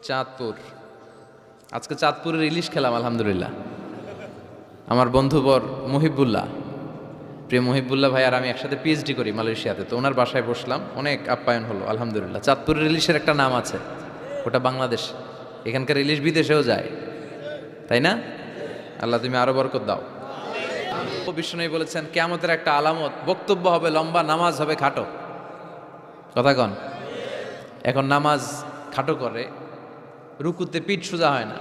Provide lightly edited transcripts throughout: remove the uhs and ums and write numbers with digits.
চাঁদপুর। আজকে চাঁদপুরের ইলিশ খেলাম আলহামদুলিল্লাহ। আমার বন্ধুবর মহিবুল্লাহ, প্রিয় মহিবুল্লাহ ভাই আর আমি একসাথে পিএইচডি করি মালয়েশিয়াতে, তো ওনার বাসায় বসলাম, অনেক আপ্যায়ন হলো আলহামদুলিল্লাহ। চাঁদপুরের ইলিশের একটা নাম আছে, ওটা বাংলাদেশ, এখানকার ইলিশ বিদেশেও যায়, তাই না? আল্লাহ তুমি আরো বরকত দাও। বিষ্ণু বলেছেন কিয়ামতের একটা আলামত, বক্তব্য হবে লম্বা, নামাজ হবে খাটো। কথা কন। এখন নামাজ খাটো করে, রুকুতে পিঠ সোজা হয় না,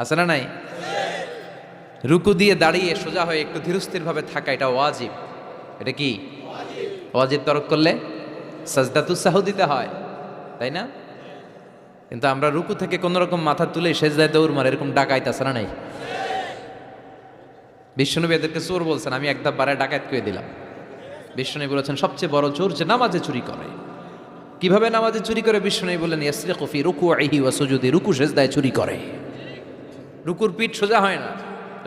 আছে না নাই? রুকু দিয়ে দাঁড়িয়ে সোজা হয়ে একটু ধীরস্থির ভাবে থাকা, এটা ওয়াজিব। এটা কি ওয়াজিব? তরক করলে সাজদাতুস সাহু দিতে হয়, তাই না? কিন্তু আমরা রুকু থেকে কোন রকম মাথা তুলে সেজদায় দৌড় মারে, এরকম ডাকাইত আছে না নাই? বিষ্ণুনবী এদেরকে চোর বলছেন, আমি একদম বারে ডাকাত করে দিলাম। বিষ্ণুনবী বলেছেন সবচেয়ে বড় চোর যে নামাজে চুরি করে। কিভাবে নামাজে চুরি করে? বিষ্ণুনবী বললেন ইয়াসরিকু ফি রুকুইহি ওয়া সুজুদি, রুকু সেজদায় চুরি করে। রুকুর পিঠ সোজা হয় না,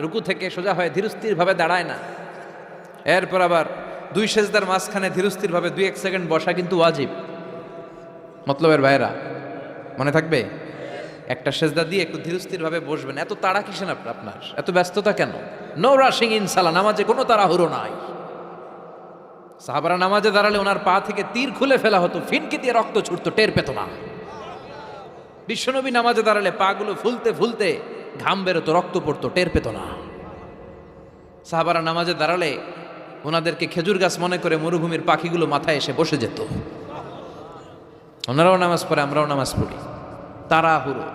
রুকু থেকে সোজা হয় ধীরস্থির ভাবে দাঁড়ায় না। এরপর আবার দুই সেজদার মাঝখানে ধীরস্থির ভাবে 2-1 সেকেন্ড বসা কিন্তু ওয়াজিব। মতলবের ভাইরা মনে থাকবে, একটা সেজদা দিয়ে একটু ধীরস্থির ভাবে বসবেন। এত তাড়া কিসেন আপনার, এত ব্যস্ততা কেন? নো রাশিং ইন সালাহ, নামাজে কোনো তাড়াহুড়ো নাই। সাহাবারা নামাজে দাঁড়ালে ওনার পা থেকে তীর খুলে ফেলা হতো, ফিনকি দিয়ে রক্ত ছুটতো, টের পেত না। বিশ্বনবী নামাজে দাঁড়ালে পা গুলো ফুলতে ফুলতে ঘাম বেরোতো, রক্ত পড়তো, টের পেত না। সাহাবারা নামাজে দাঁড়ালে ওনাদেরকে খেজুর গাছ মনে করে মরুভূমির পাখিগুলো মাথায় এসে বসে যেত। ওনারাও নামাজ পড়ে, আমরাও নামাজ পড়ি, তাড়াহুড়ো।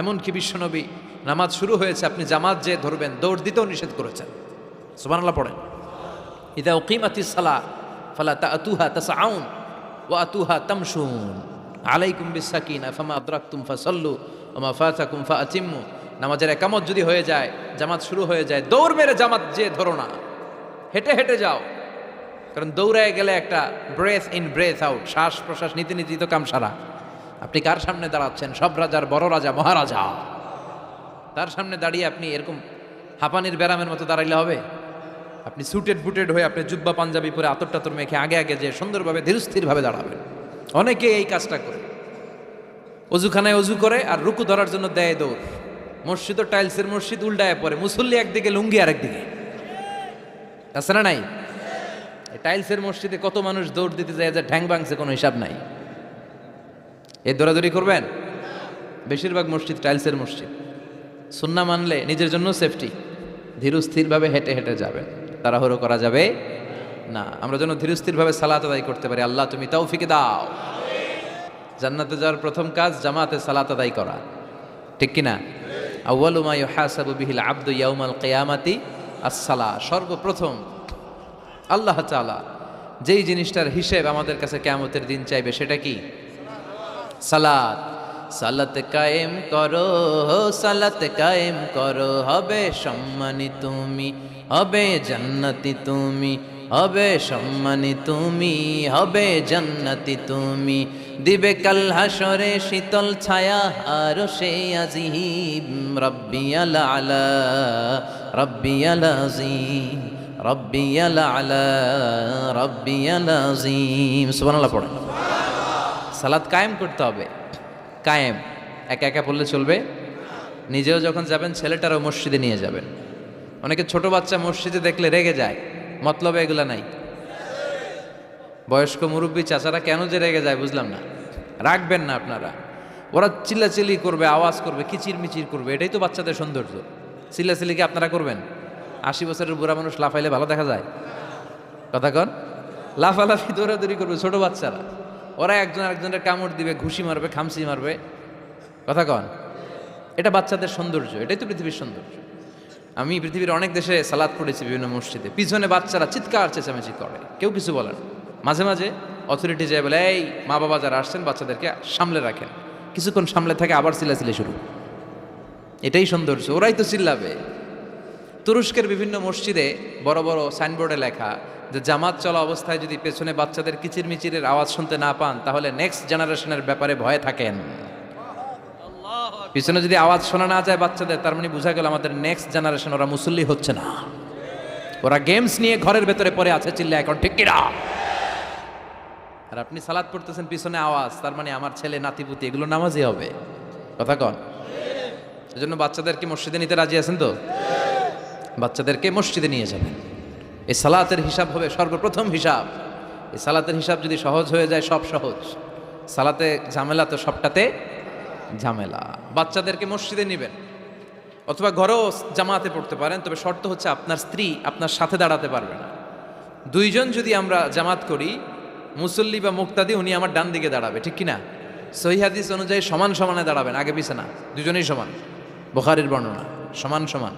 এমনকি বিশ্বনবী নামাজ শুরু হয়েছে, আপনি জামাত যে ধরবেন, দৌড় দিতেও নিষেধ করেছেন। সুবহানাল্লাহ পড়েন। ইদা উকিমাতিস সালাহ ফালা তাআতুহা তাসআউন ওয়া আতুহা তামশুন আলাইকুম বিসাকিনা ফামা আদরাকতুম ফাসাল্লু ওয়া মা ফাতাকুম ফাআতিম্মু। নামাজের একামত যদি হয়ে যায়, জামাত শুরু হয়ে যায়, দৌড় মেরে জামাত যে ধরো না, হেঁটে হেঁটে যাও। কারণ দৌড়ায় গেলে একটা ব্রেথ ইন ব্রেথ আউট, শ্বাস প্রশ্বাস নিতে নিতেই তো কাম সারা। আপনি কার সামনে দাঁড়াচ্ছেন? সব রাজার বড় রাজা, মহারাজা। তার সামনে দাঁড়িয়ে আপনি এরকম হাঁপানির ব্যারামের মতো দাঁড়াইলে হবে? আপনি সুটেড বুটেড হয়ে, আপনি জুব্বা পাঞ্জাবি পরে আতর টাতর মেখে আগে আগে যে সুন্দরভাবে ধীরস্থিরভাবে দাঁড়াবেন। অনেকে এই কাজটা করে, অজুখানায় অজু করে আর রুকু ধরার জন্য দেয় দৌড়। মসজিদ ও টাইলসের মসজিদ, উল্টায় পড়ে, মুসল্লি একদিকে, লুঙ্গি আরেকদিকে, আছে না নাই? টাইলসের মসজিদে কত মানুষ দৌড় দিতে যায় যে ঠ্যাং ভাঙছে, কোনো হিসাব নাই। এ দৌড়াদৌড়ি করবেন? বেশিরভাগ মসজিদ টাইলসের মসজিদ। সুন্নাহ মানলে নিজের জন্য সেফটি, ধীরস্থিরভাবে হেঁটে হেঁটে যাবে, তাড়াহুড়ো করা যাবে না। আমরা যেন ধীরস্থিরভাবে সালাত আদায় করতে পারি। আল্লাহ তুমি তৌফিক দাও। জান্নাতে যাওয়ার প্রথম কাজ জামাতে সালাত আদায় করা, ঠিক কিনা? আউয়ালু মা ইউহাসাবু বিহিল আবদু ইয়াউমাল কিয়ামাতি আস-সালাহ। সর্বপ্রথম আল্লাহ তাআলা যেই জিনিসটার হিসেব আমাদের কাছে কিয়ামতের দিন চাইবে, সেটা কি? সালাত। সালাত কায়েম করো, সালাত কায়েম করো, হবে সম্মানী তুমি, হবে জান্নাতি তুমি, হবে সম্মানী তুমি, হবে জান্নাতি তুমি। দিবে কাল হাসরে শীতল ছায়া আরশে আজিম, রব্বিয়াল আলা রব্বিয়াল আযীম, রব্বিয়াল আলা রব্বিয়াল আযীম। সুবহানাল্লাহ পড়েন। সালাত কায়েম করতে হবে। কায়েম একা একা পড়লে চলবে? নিজেও যখন যাবেন ছেলেটারও মসজিদে নিয়ে যাবেন। অনেকে ছোট বাচ্চা মসজিদে দেখলে রেগে যায়, মতলবে এগুলা নাই। বয়স্ক মুরব্বী চাচারা কেন যে রেগে যায় বুঝলাম না। রাখবেন না আপনারা। ওরা চিল্লাচিল্লি করবে, আওয়াজ করবে, কিচির মিচির করবে, এটাই তো বাচ্চাদের সৌন্দর্য। চিল্লাচিল্লি কি আপনারা করবেন? 80 বছরের বুড়া মানুষ লাফাইলে ভালো দেখা যায়? কথা কন। লাফালাফি দৌড়াদৌড়ি করবে ছোট বাচ্চারা, ওরা একজন আরেকজনের কামড় দিবে, ঘুষি মারবে, খামসি মারবে। কথা কন। এটা বাচ্চাদের সৌন্দর্য, এটাই তো পৃথিবীর সৌন্দর্য। আমি পৃথিবীর অনেক দেশে সালাত পড়েছি, বিভিন্ন মসজিদে পিছনে বাচ্চারা চিৎকার চেঁচামেচি করে, কেউ কিছু বলেন। মাঝে মাঝে অথরিটি যায় বলে, এই মা বাবা যারা আসছেন বাচ্চাদেরকে সামলে রাখেন। কিছুক্ষণ সামলে থাকে, আবার চিল্লাচিল্লি শুরু। এটাই সৌন্দর্য, ওরাই তো চিল্লাবে। তুরস্কের বিভিন্ন মসজিদে বড় বড় সাইনবোর্ডে লেখা যে জামাত চলা অবস্থায় যদি পেছনে বাচ্চাদের কিচির মিচিরের আওয়াজ শুনতে না পান, তাহলে নেক্সট জেনারেশনের ব্যাপারে ভয়ে থাকেন। পিছনে যদি আওয়াজ শোনা না যায় বাচ্চাদের, তার মানে বোঝা গেল আমাদের নেক্সট জেনারেশন ওরা মুসল্লি হচ্ছে না, ওরা গেমস নিয়ে ঘরের ভেতরে পড়ে আছে, চিল্লা এখন ঠিক কিনা? আর আপনি সালাত পড়তেছেন, পিছনে আওয়াজ, তার মানে আমার ছেলে নাতিপুতি এগুলো নামাজি হবে। কথা কন। এজন্য বাচ্চাদেরকে মসজিদে নিতে রাজি আছেন তো? বাচ্চাদেরকে মসজিদে নিয়ে যাবেন। এই সালাতের হিসাব হবে সর্বপ্রথম হিসাব। এই সালাতের হিসাব যদি সহজ হয়ে যায়, সব সহজ। সালাতে ঝামেলা তো সবটাতে ঝামেলা। বাচ্চাদেরকে মসজিদে নেবেন, অথবা ঘরেও জামাতে পড়তে পারেন, তবে শর্ত হচ্ছে আপনার স্ত্রী আপনার সাথে দাঁড়াতে পারবে না। দুইজন যদি আমরা জামাত করি, মুসল্লি বা মুক্তাদি, উনি আমার ডান দিকে দাঁড়াবে, ঠিক কিনা? সহিহ হাদিস অনুযায়ী সমান সমানে দাঁড়াবেন, আগে পিছে না, দুজনেই সমান। বুখারীর বর্ণনা, সমান সমান,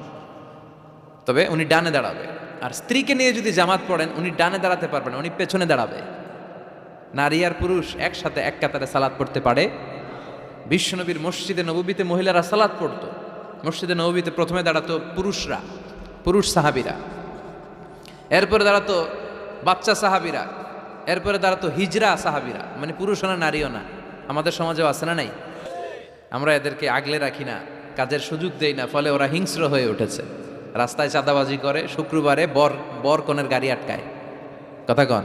তবে উনি ডানে দাঁড়াবে। আর স্ত্রীকে নিয়ে যদি জামাত পড়েন, উনি ডানে দাঁড়াতে পারবেন, উনি পেছনে দাঁড়াবে। নারী আর পুরুষ একসাথে এক কাতারে সালাত পড়তে পারে। বিশ্বনবীর মসজিদে নববীতে মহিলারা সালাত পড়তো। মসজিদে নববীতে প্রথমে দাঁড়াতো পুরুষরা, পুরুষ সাহাবীরা, এরপরে দাঁড়াতো বাচ্চা সাহাবীরা, এরপরে দাঁড়াতো হিজরা সাহাবীরা, মানে পুরুষও না নারীও না। আমাদের সমাজেও আছে না নাই? আমরা এদেরকে আগলে রাখি না, কাজের সুযোগ দেই না, ফলে ওরা হিংস্র হয়ে উঠেছে। রাস্তায় চাঁদাবাজি করে, শুক্রবারে বর কনের গাড়ি আটকায়। কথা কন।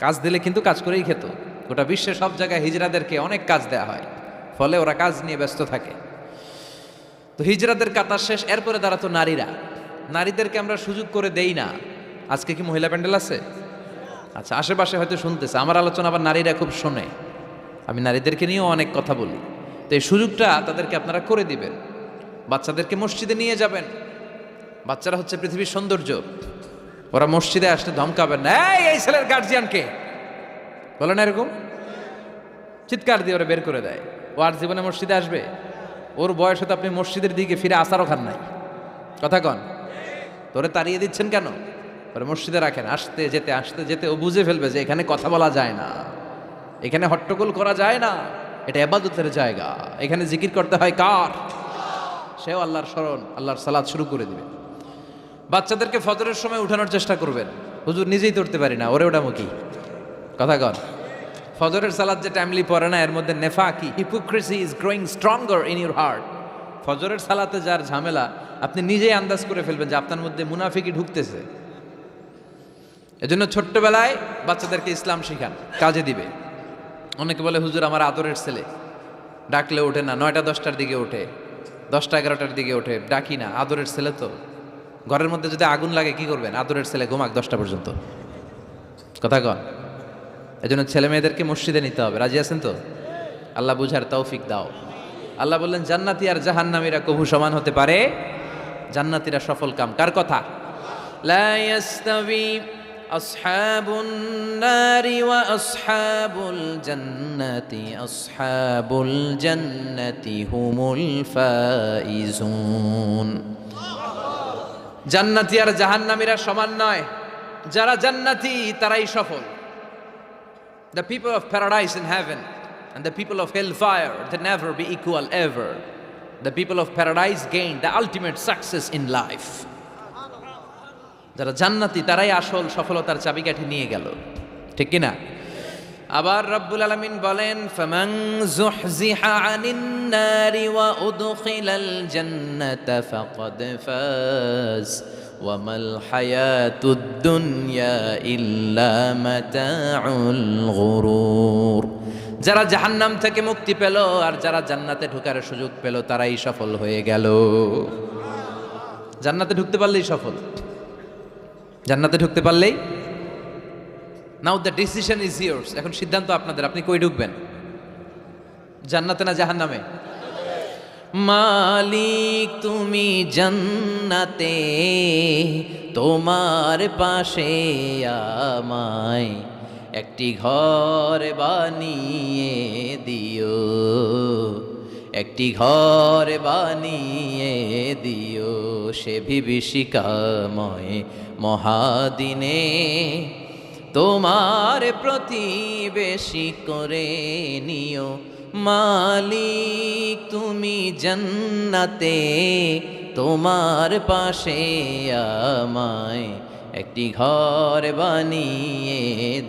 কাজ দিলে কিন্তু কাজ করেই খেত। গোটা বিশ্বের সব জায়গায় হিজরাদেরকে অনেক কাজ দেওয়া হয়, ফলে ওরা কাজ নিয়ে ব্যস্ত থাকে। তো হিজরাদের কাতার শেষ, এরপরে দাঁড়াতো নারীরা। নারীদেরকে আমরা সুযোগ করে দেই না। আজকে কি মহিলা প্যান্ডেল আছে? আচ্ছা, আশেপাশে হয়তো শুনতেছে আমার আলোচনা, আবার নারীরা খুব শোনে। আমি নারীদেরকে নিয়েও অনেক কথা বলি। তো এই সুযোগটা তাদেরকে আপনারা করে দিবেন। বাচ্চাদেরকে মসজিদে নিয়ে যাবেন। বাচ্চারা হচ্ছে পৃথিবীর সৌন্দর্য। ওরা মসজিদে আসলে ধমকাবেন না, এই ছেলের গার্জিয়ানকে বলে না, এরকম চিৎকার দিয়ে ওরা বের করে দেয়। ও আর জীবনে মসজিদে আসবে? ওর বয়সে তো আপনি মসজিদের দিকে ফিরে আসারও খান নাই। কথা কন। তোরে তাড়িয়ে দিচ্ছেন কেন? ওরা মসজিদে রাখেন, আসতে যেতে ও বুঝে ফেলবে যে এখানে কথা বলা যায় না, এখানে হট্টগোল করা যায় না, এটা ইবাদতের জায়গা, এখানে জিকির করতে হয় কার? সেও আল্লাহর স্মরণ, আল্লাহর সালাত শুরু করে দিবে। বাচ্চাদেরকে ফজরের সময় উঠানোর চেষ্টা করবেন। হুজুর নিজেই ধরতে পারি না, ওরে ওঠামো কি? কথা কন। ফজরের সালাত যে টাইমলি পড়ে না, এর মধ্যে নেফাকি, hypocrisy is growing stronger in your heart. ফজরের সালাতে যার ঝামেলা, আপনি নিজেই আন্দাজ করে ফেলবেন যে আপনার মধ্যে মুনাফিকি ঢুকতেছে। এজন্য ছোট্টবেলায় বাচ্চাদেরকে ইসলাম শিখান, কাজে দিবে। অনেকে বলে হুজুর আমার আদরের ছেলে, ডাকলে ওঠে না, 9টা 10টার দিকে ওঠে, 10টা 11টার দিকে ওঠে, ডাকি না। আদরের ছেলে তো। ঘরের মধ্যে যদি আগুন লাগে কি করবেন? আদরের ছেলে ঘুমাক 10টা পর্যন্ত। কথা কন। এজন্য ছেলে মেয়েদেরকে মসজিদে নিতে হবে। রাজি আছেন তো? আল্লাহ বুঝার তৌফিক দাও। আল্লাহ বললেন জান্নাতি আর জাহান্নামীরা কভু সমান হতে পারে? জান্নাতীরা সফল কাম। কার কথা? লা ইয়াস্তাবি আসহাবুন নারি ওয়া আসহাবুল জান্নাতি আসহাবুল জান্নাতি হুমুল ফাইজুন। জান্নাতি আর জাহান্নামীরা সমান নয়। যারা জান্নাতি তারাই সফল। The people of paradise in heaven and the people of hellfire, they never be equal ever. The people of paradise gain the ultimate success in life. যারা জান্নাতি তারাই আসল সফলতার চাবিকাঠি নিয়ে গেল, ঠিক কি না? আবার রব্বুল আলামিন বলেন ফামান যুহজিহা আনিন নারি ওয়া উদখিলাল জান্নাতা ফাকাদ ফাজ ওয়া মাল হায়াতুদ দুনিয়া ইল্লা মাতাউল গুরুর। যারা জাহান্নাম থেকে মুক্তি পেল আর যারা জান্নাতে ঢোকার সুযোগ পেল তারাই সফল হয়ে গেল। জান্নাতে ঢুকতে পারলেই সফল। জান্নাতে ঢুকতে পারলেই। নাও দ্য ডিসিশন ইজ ইয়ার্স। এখন সিদ্ধান্ত আপনাদের, আপনি কই ঢুকবেন? জান্নাতে না জাহান্নামে? মালিক তুমি জান্নাতে, তোমার পাশে আমায় একটি ঘর বানিয়ে দিও, একটি ঘর বানিয়ে দিও সে বিভীষিকাময় মহাদিনে, তোমার প্রতিবেশী করে নিও। মালিক তুমি জান্নাতে, তোমার পাশে আমায় একটি ঘর বানিয়ে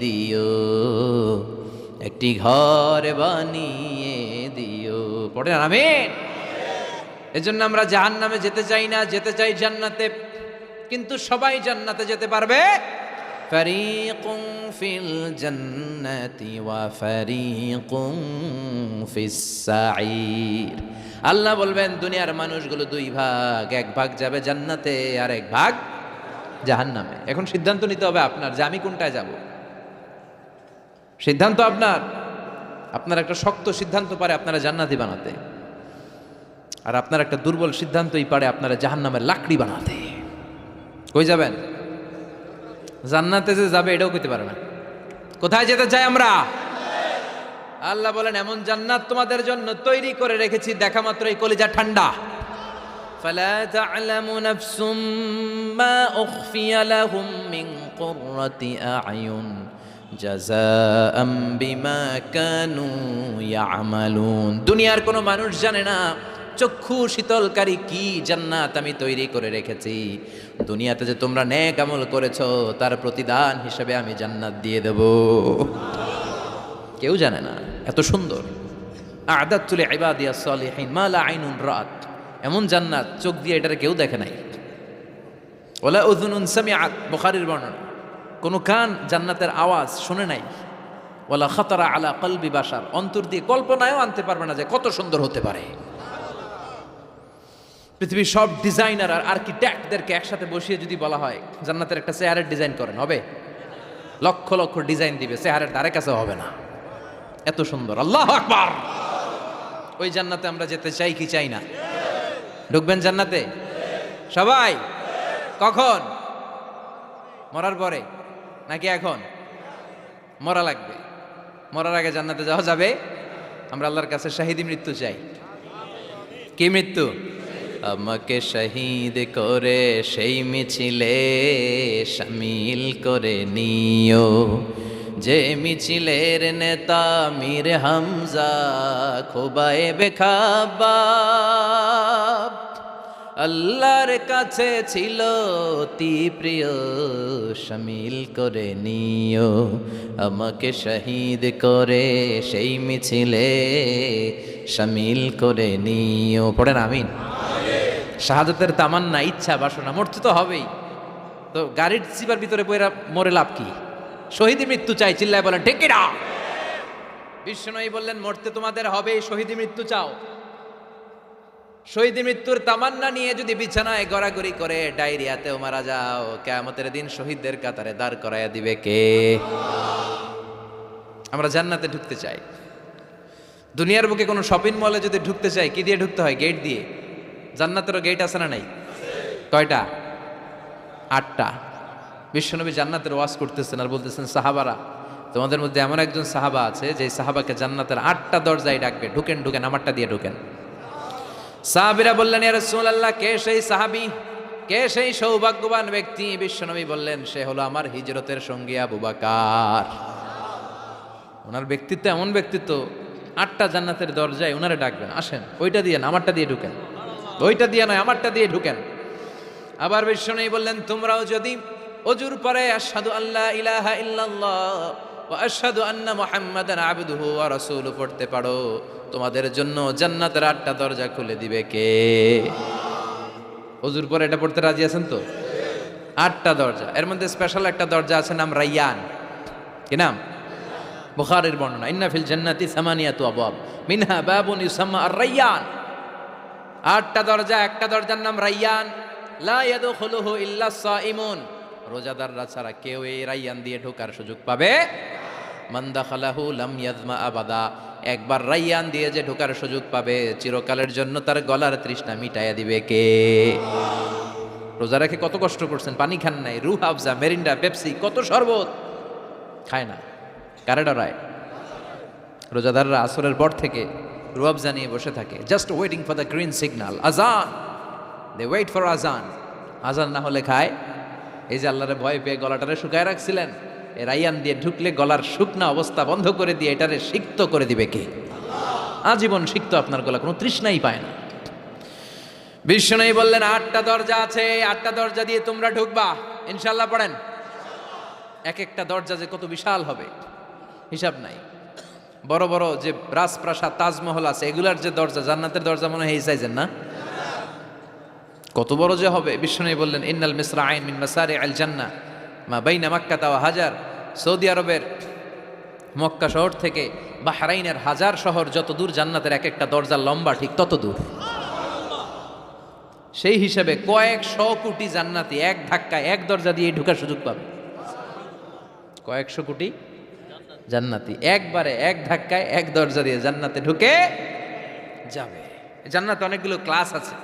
দিও, একটি ঘর বানিয়ে দিও। পড়ে আমিন। এজন্য আমরা জাহান্নামে যেতে চাই না, যেতে চাই জান্নাতে। কিন্তু সবাই জান্নাতে যেতে পারবে ফারিকুম ফিল জান্নাতি ওয়া ফারিকুম ফিস সাঈর। আল্লাহ বলবেন দুনিয়ার মানুষগুলো দুই ভাগ, এক ভাগ যাবে জান্নাতে আর এক ভাগ জাহান্নামে। এখন সিদ্ধান্ত নিতে হবে আপনার যে আমি কোনটায় যাব। সিদ্ধান্ত আপনার। আপনার একটা শক্ত সিদ্ধান্ত পারে আপনারা জান্নাতি বানাতে, আর আপনার একটা দুর্বল সিদ্ধান্তই পারে আপনারা জাহান্নামের লাকড়ি বানাতে। কই যাবেন? জান্নাতে যে যাবে এটাও কইতে পারে না। কোথায় যেতে চাই আমরা? আল্লাহ বলেন এমন জান্নাত তোমাদের জন্য তৈরি করে রেখেছি, দেখা মাত্রই কলিজা ঠান্ডা। ফালা তা'লামু নাফসুম মা উখফিয়া লাহুম মিন কুররাতি আ'য়ুন জাযাআম বিমা কানু ইয়া'মালুন। দুনিয়ার কোনো মানুষ জানে না চক্ষু শীতলকারী কি জান্নাত আমি তৈরি করে রেখেছি। দুনিয়াতে যে তোমরা নেক আমল করেছো তার প্রতিদান হিসেবে আমি জান্নাত দিয়ে দেব। কেউ জানে না এত সুন্দর। আ'দাতু লিইবাদিয়াস সালিহিন মা লা আইনুন রাআত। এমন জান্নাত চোখ দিয়ে এটারে কেউ দেখে নাই। ওয়ালা উযুনুন সামিআত, বুখারীর বর্ণনা। কোনো কান জান্নাতের আওয়াজ শুনে নাই। ওয়ালা খাতারা আলা কলবি বাশার, অন্তর দিয়ে কল্পনায়ও আনতে পারবে না যে কত সুন্দর হতে পারে। পৃথিবীর সব ডিজাইনার আর আর্কিটেক্টদেরকে একসাথে বসিয়ে যদি বলা হয় জান্নাতের একটা চেয়ারের ডিজাইন করেন, হবে? লক্ষ লক্ষ ডিজাইন দিবে, চেয়ারের ধারে কাছে হবে না, এত সুন্দর। আল্লাহু আকবার। ওই জান্নাতে আমরা যেতে চাই কি চাই না? ঢুকবেন জান্নাতে সবাই? কখন? মরার পরে নাকি এখন? মরা লাগবে। মরার আগে জান্নাতে যাওয়া যাবে? আমরা আল্লাহর কাছে শাহিদি মৃত্যু চাই। কি মৃত্যু? আমাকে শহীদ করে সেই মিছিলে শামিল করে নিও, যে মিছিলের নেতা মীর হামজা খোবায়েবে খাব্বাব। আল্লাহর কাছে ছিল অতি প্রিয়, শামিল করে নিও আমাকে শহীদ করে সেই মিছিলে শামিল করে নিও। পড়েন আমিন। শাহাদাতের তামান্না, ইচ্ছা, বাসনা, মরতে তো হবেই। তো গাড়ির চিপার ভিতরে বইরা মরে লাভ কি? শহীদ মৃত্যু চাই, চিল্লায় বলেন ঠিক কিনা? বিশ্বনবী বললেন মরতে তোমাদের হবে, শহীদ মৃত্যু চাও। শহীদ মৃত্যুর তামান্না নিয়ে যদি বিছানায় গড়াগড়ি করে ডায়রিয়াতেও মারা যাও, কিয়ামতের দিন শহীদদের কাতারে দাঁড় করাইয়া দিবে কে? আমরা জান্নাতে ঢুকতে চাই। দুনিয়ার বুকে কোনো শপিং মলে যদি ঢুকতে চাই কি দিয়ে ঢুকতে হয়? গেট দিয়ে। জান্নাতেরও গেট আছে না নাই? কয়টা? 8টা। বিশ্বনবী জান্নাতের ওয়াজ করতেছেন আর বলতেছেন সাহাবারা, তোমাদের মধ্যে এমন একজন সাহাবা আছে যে সাহাবাকে জান্নাতের 8টা দরজায় ডাকবে, ঢুকেন ঢুকেন, আমারটা দিয়ে ঢুকেন। সাহাবীরা বললেন ইয়া রাসূলুল্লাহ, কে সেই সাহাবী, কে সেই সৌভাগ্যবান ব্যক্তি? বিশ্বনবী বললেন সে হলো আমার হিজরতের সঙ্গী আবু বকর। ওনার ব্যক্তিত্ব এমন ব্যক্তিত্ব, 8টা জান্নাতের দরজায় ওনারে ডাকবেন, আসেন ওইটা দিয়ে না আমারটা দিয়ে ঢুকেন, ওইটা দিয়ে নয় আমারটা দিয়ে ঢুকেন। আবার বিশ্বনবী বললেন তোমরাও যদি ওযুর পরে আশহাদু আল্লা ইলাহা ইল্লাল্লাহ ওয়া আশহাদু আন্না মুহাম্মাদান আবদুহু ওয়া রাসূলুহু পড়তে পারো, তোমাদের জন্য জান্নাতের 8টা দরজা খুলে দিবে কে? ওযুর পরে এটা পড়তে রাজি আছেন তো? 8টা দরজা, এর মধ্যে স্পেশাল একটা দরজা আছে নাম রায়্যান। কি নাম? বুখারীর বর্ণনা, ইন্না ফিল জান্নাতি সামানিয়াতু আবওয়াব মিনহা বাবুন ইউসাম্মা আর-রায়্যান। 8টা দরজা, একটা দরজার নাম রায়্যান। লা ইয়াদখুলুহু ইল্লা সাইমুন, রোজাদাররা ছাড়া কেউ এই রায়্যান দিয়ে ঢোকার সুযোগ পাবে। মান দাখালাহু লাম ইয়াজমা আবাদা, একবার রায়্যান দিয়ে যে ঢোকার সুযোগ পাবে চিরকালের জন্য তার গলার তৃষ্ণা মিটাইয়া দিবে কে? রোজা রেখে কত কষ্ট করছেন, পানি খান নাই, রুহ আফজা, মেরিন্ডা, পেপসি, কত শরবত খায় না, কারে ডরায়? রোজাদাররা আসরের পর থেকে রুহ আফজা নিয়ে বসে থাকে, just waiting for the green signal, আজান। দে ওয়েট ফর আজান। আজান না হলে খায়। এই যে আল্লাহরে ভয় পেয়ে গলাটারে শুকায় রাখছিলেন, এই রায়্যান দিয়ে ঢুকলে গলার শুকনা অবস্থা বন্ধ করে দিয়ে এটারে সিক্ত করে দিবে কে? আজীবন সিক্ত আপনার গলা, কোনো তৃষ্ণাই পায় না। বিশ্বনবী বললেন 8টা দরজা আছে, 8টা দরজা দিয়ে তোমরা ঢুকবা ইনশাআল্লাহ। পড়েন। এক একটা দরজা যে কত বিশাল হবে হিসাব নাই। বড় বড় যে রাজপ্রাসাদ, তাজমহল আছে, এগুলার যে দরজা, জান্নাতের দরজা মনে হয় এই সাইজের না? কত বড় যে হবে। বিশ্বনবী বললেন ইন্নাল মিসরাইন মিন মাসারিআল জান্নাহ মা বাইনা মাক্কা ওয়া হাজার, সৌদি আরবের মক্কা শহর থেকে বাহরাইনের হাজার শহর যত দূর জান্নাতের এক একটা দরজার লম্বা ঠিক তত দূর। সেই হিসাবে কয়েকশো কোটি জান্নাতি এক ধাক্কায় এক দরজা দিয়ে ঢোকার সুযোগ পাবে। কয়েকশো কোটি জান্নাতি একবারে এক ধাক্কায় এক দরজা দিয়ে জান্নাতে ঢুকে যাবে। জান্নাতে অনেকগুলো ক্লাস আছে।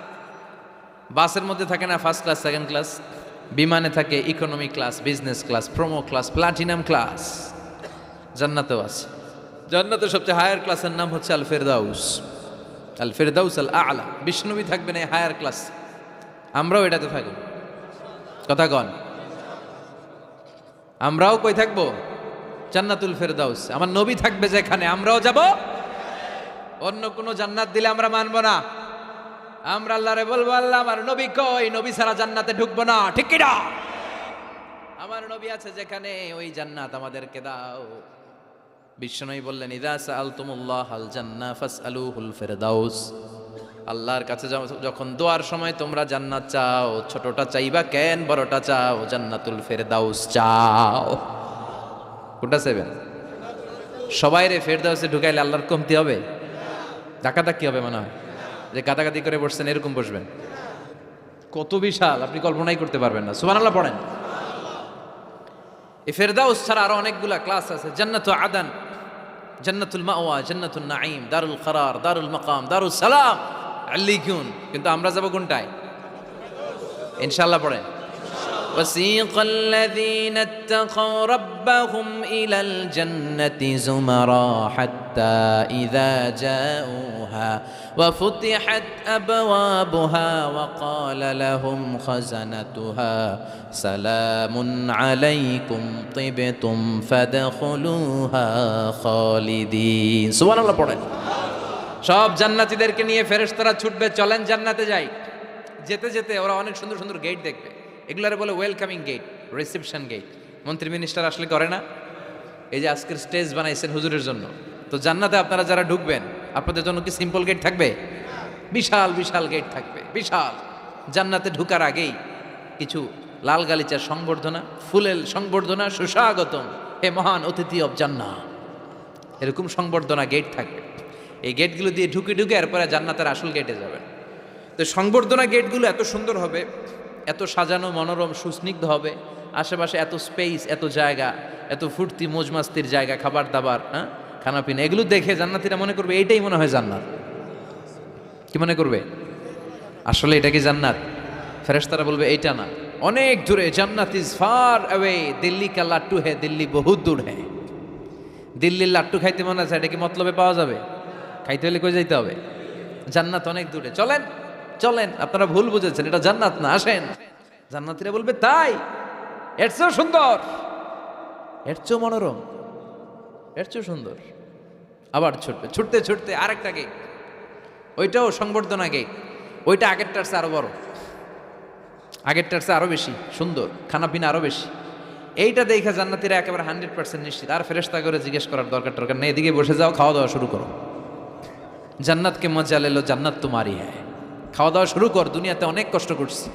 বাসের মধ্যে থাকে না ফার্স্ট ক্লাস, সেকেন্ড ক্লাস, বিমানে থাকে economy class, business class, promo class, platinum class. জান্নাতেও আছে। জান্নাতের সবচেয়ে হায়ার ক্লাসের নাম হচ্ছে আল ফেরদাউস। আল ফেরদাউস আল আলা। বিষ্ণুবী থাকবেন এই হায়ার ক্লাস, আমরাও এটাতে থাকব। কথা কন, আমরাও কই থাকবো? জান্নাতুল ফেরদাউস। আমার নবী থাকবে যেখানে, আমরাও যাব। অন্য কোনো জান্নাত দিলে আমরা মানবো না। আমরা আল্লাহরে বলবো, আল্লাহ আমার নবী কই? নবী ছাড়া জান্নাতে ঢুকবো না, ঠিক কি না? আমার নবী আছে যেখানে, ওই জান্নাত আমাদেরকে দাও। বিশ্বনবী বললেন, ইযা সাআলতুমুল্লাহ আল জান্নাহ ফাসআলুহুল ফিরদাউস। আল্লাহর কাছে যখন দোয়ার সময় তোমরা জান্নাত চাও, ছোটটা চাইবা কেন, বড়টা চাও, জান্নাতুল ফিরদাউস চাও। কোনটা চাইবেন? সবাই রে ফিরদাউসে ঢুকাইলে আল্লাহর কমতি হবে? ধাক্কাধাক্কি হবে মনে হয়, যে গাদাগাদি করে বসছেন এরকম বসবেন। কত বিশাল, আপনি কল্পনাই করতে পারবেন না। সুবহানাল্লাহ পড়েন। এই ফেরদাউস ছাড়া আরো অনেকগুলা ক্লাস আছে। জান্নাতুল আদান, জান্নাতুল মাওয়া, জান্নাতুল নাঈম, দারুল করার, দারুল মাকাম, দারুস সালাম, আল্লিকুন। কিন্তু আমরা যাব কোনটায়? ইনশাআল্লাহ পড়েন। وسيق الذين اتقوا ربهم إلى الجنة زمرا حتى إذا جاءوها وفتحت أبوابها وقال لهم خزنتها سلام عليكم طبتم فادخلوها خالدين। سبحان الله পড়েন। সব জান্নাতীদেরকে নিয়ে ফেরেশতারা ছুটবে, চলেন জান্নাতে যাই। যেতে যেতে ওরা অনেক সুন্দর সুন্দর গেট দেখবে। এগুলারে বলে ওয়েলকামিং গেট, রিসেপশন গেট। মন্ত্রী মিনিস্টার আসলে করে না? এই যে আজকের স্টেজ বানাইছেন হুজুরের জন্য, তো জান্নাতে আপনারা যারা ঢুকবেন আপনাদের জন্য কি সিম্পল গেট থাকবে? বিশাল বিশাল গেট থাকবে, বিশাল। জান্নাতে ঢুকার আগেই কিছু লাল গালিচার সংবর্ধনা, ফুলের সংবর্ধনা, সুস্বাগতম হে মহান অতিথি অব জান্নাহ, এরকম সংবর্ধনা গেট থাকবে। এই গেটগুলো দিয়ে ঢুকে ঢুকে এরপরে জান্নাতের আসল গেটে যাবেন। তো সংবর্ধনা গেটগুলো এত সুন্দর হবে, এত সাজানো, মনোরম, সুস্নিগ্ধ হবে। আশেপাশে এত স্পেস, এত জায়গা, এত ফুর্তি মজমাস্তির জায়গা, খাবার দাবার, হ্যাঁ, খানাপিনা, এগুলো দেখে জান্নাতীরা মনে করবে এইটাই মনে হয় জান্নাত। কি মনে করবে? আসলে এটা কি জান্নাত? ফেরেশতারা বলবে এইটা না, অনেক দূরে। জান্নাত ইজ ফার অ্যাওয়ে, দিল্লি কা লাট্টু হে, দিল্লি বহুত দূর হে। দিল্লির লাট্টু খাইতে মনে আছে, এটা কি মতলবে পাওয়া যাবে? খাইতে হলে কই যাইতে হবে? জান্নাত অনেক দূরে, চলেন চলেন। আপনারা ভুল বুঝেছেন, এটা জান্নাত না, আসেন। জান্নাতীরা বলবে তাই? এর চেয়েও সুন্দর, এর চেয়েও মনোরম, এর চেয়েও সুন্দর। আবার ছুটবে, ছুটতে ছুটতে আরেকটা গেট, ওইটাও সংবর্ধনা গেট। ওইটা আগেরটার চেয়ে আরো বড়, আগেরটার চেয়ে আরো বেশি সুন্দর, খানাপিনা আরো বেশি। এইটা দেখে জান্নাতীরা একেবারে 100% নিশ্চিত। আর ফেরেশতা করে জিজ্ঞেস করার দরকার নেই, এদিকে বসে যাও, খাওয়া দাওয়া শুরু করো। জান্নাতকে মজা লেলো, জান্নাত তোমারই হ্যাঁ। খাওয়া দাওয়া শুরু কর, দুনিয়াতে অনেক কষ্ট করছি।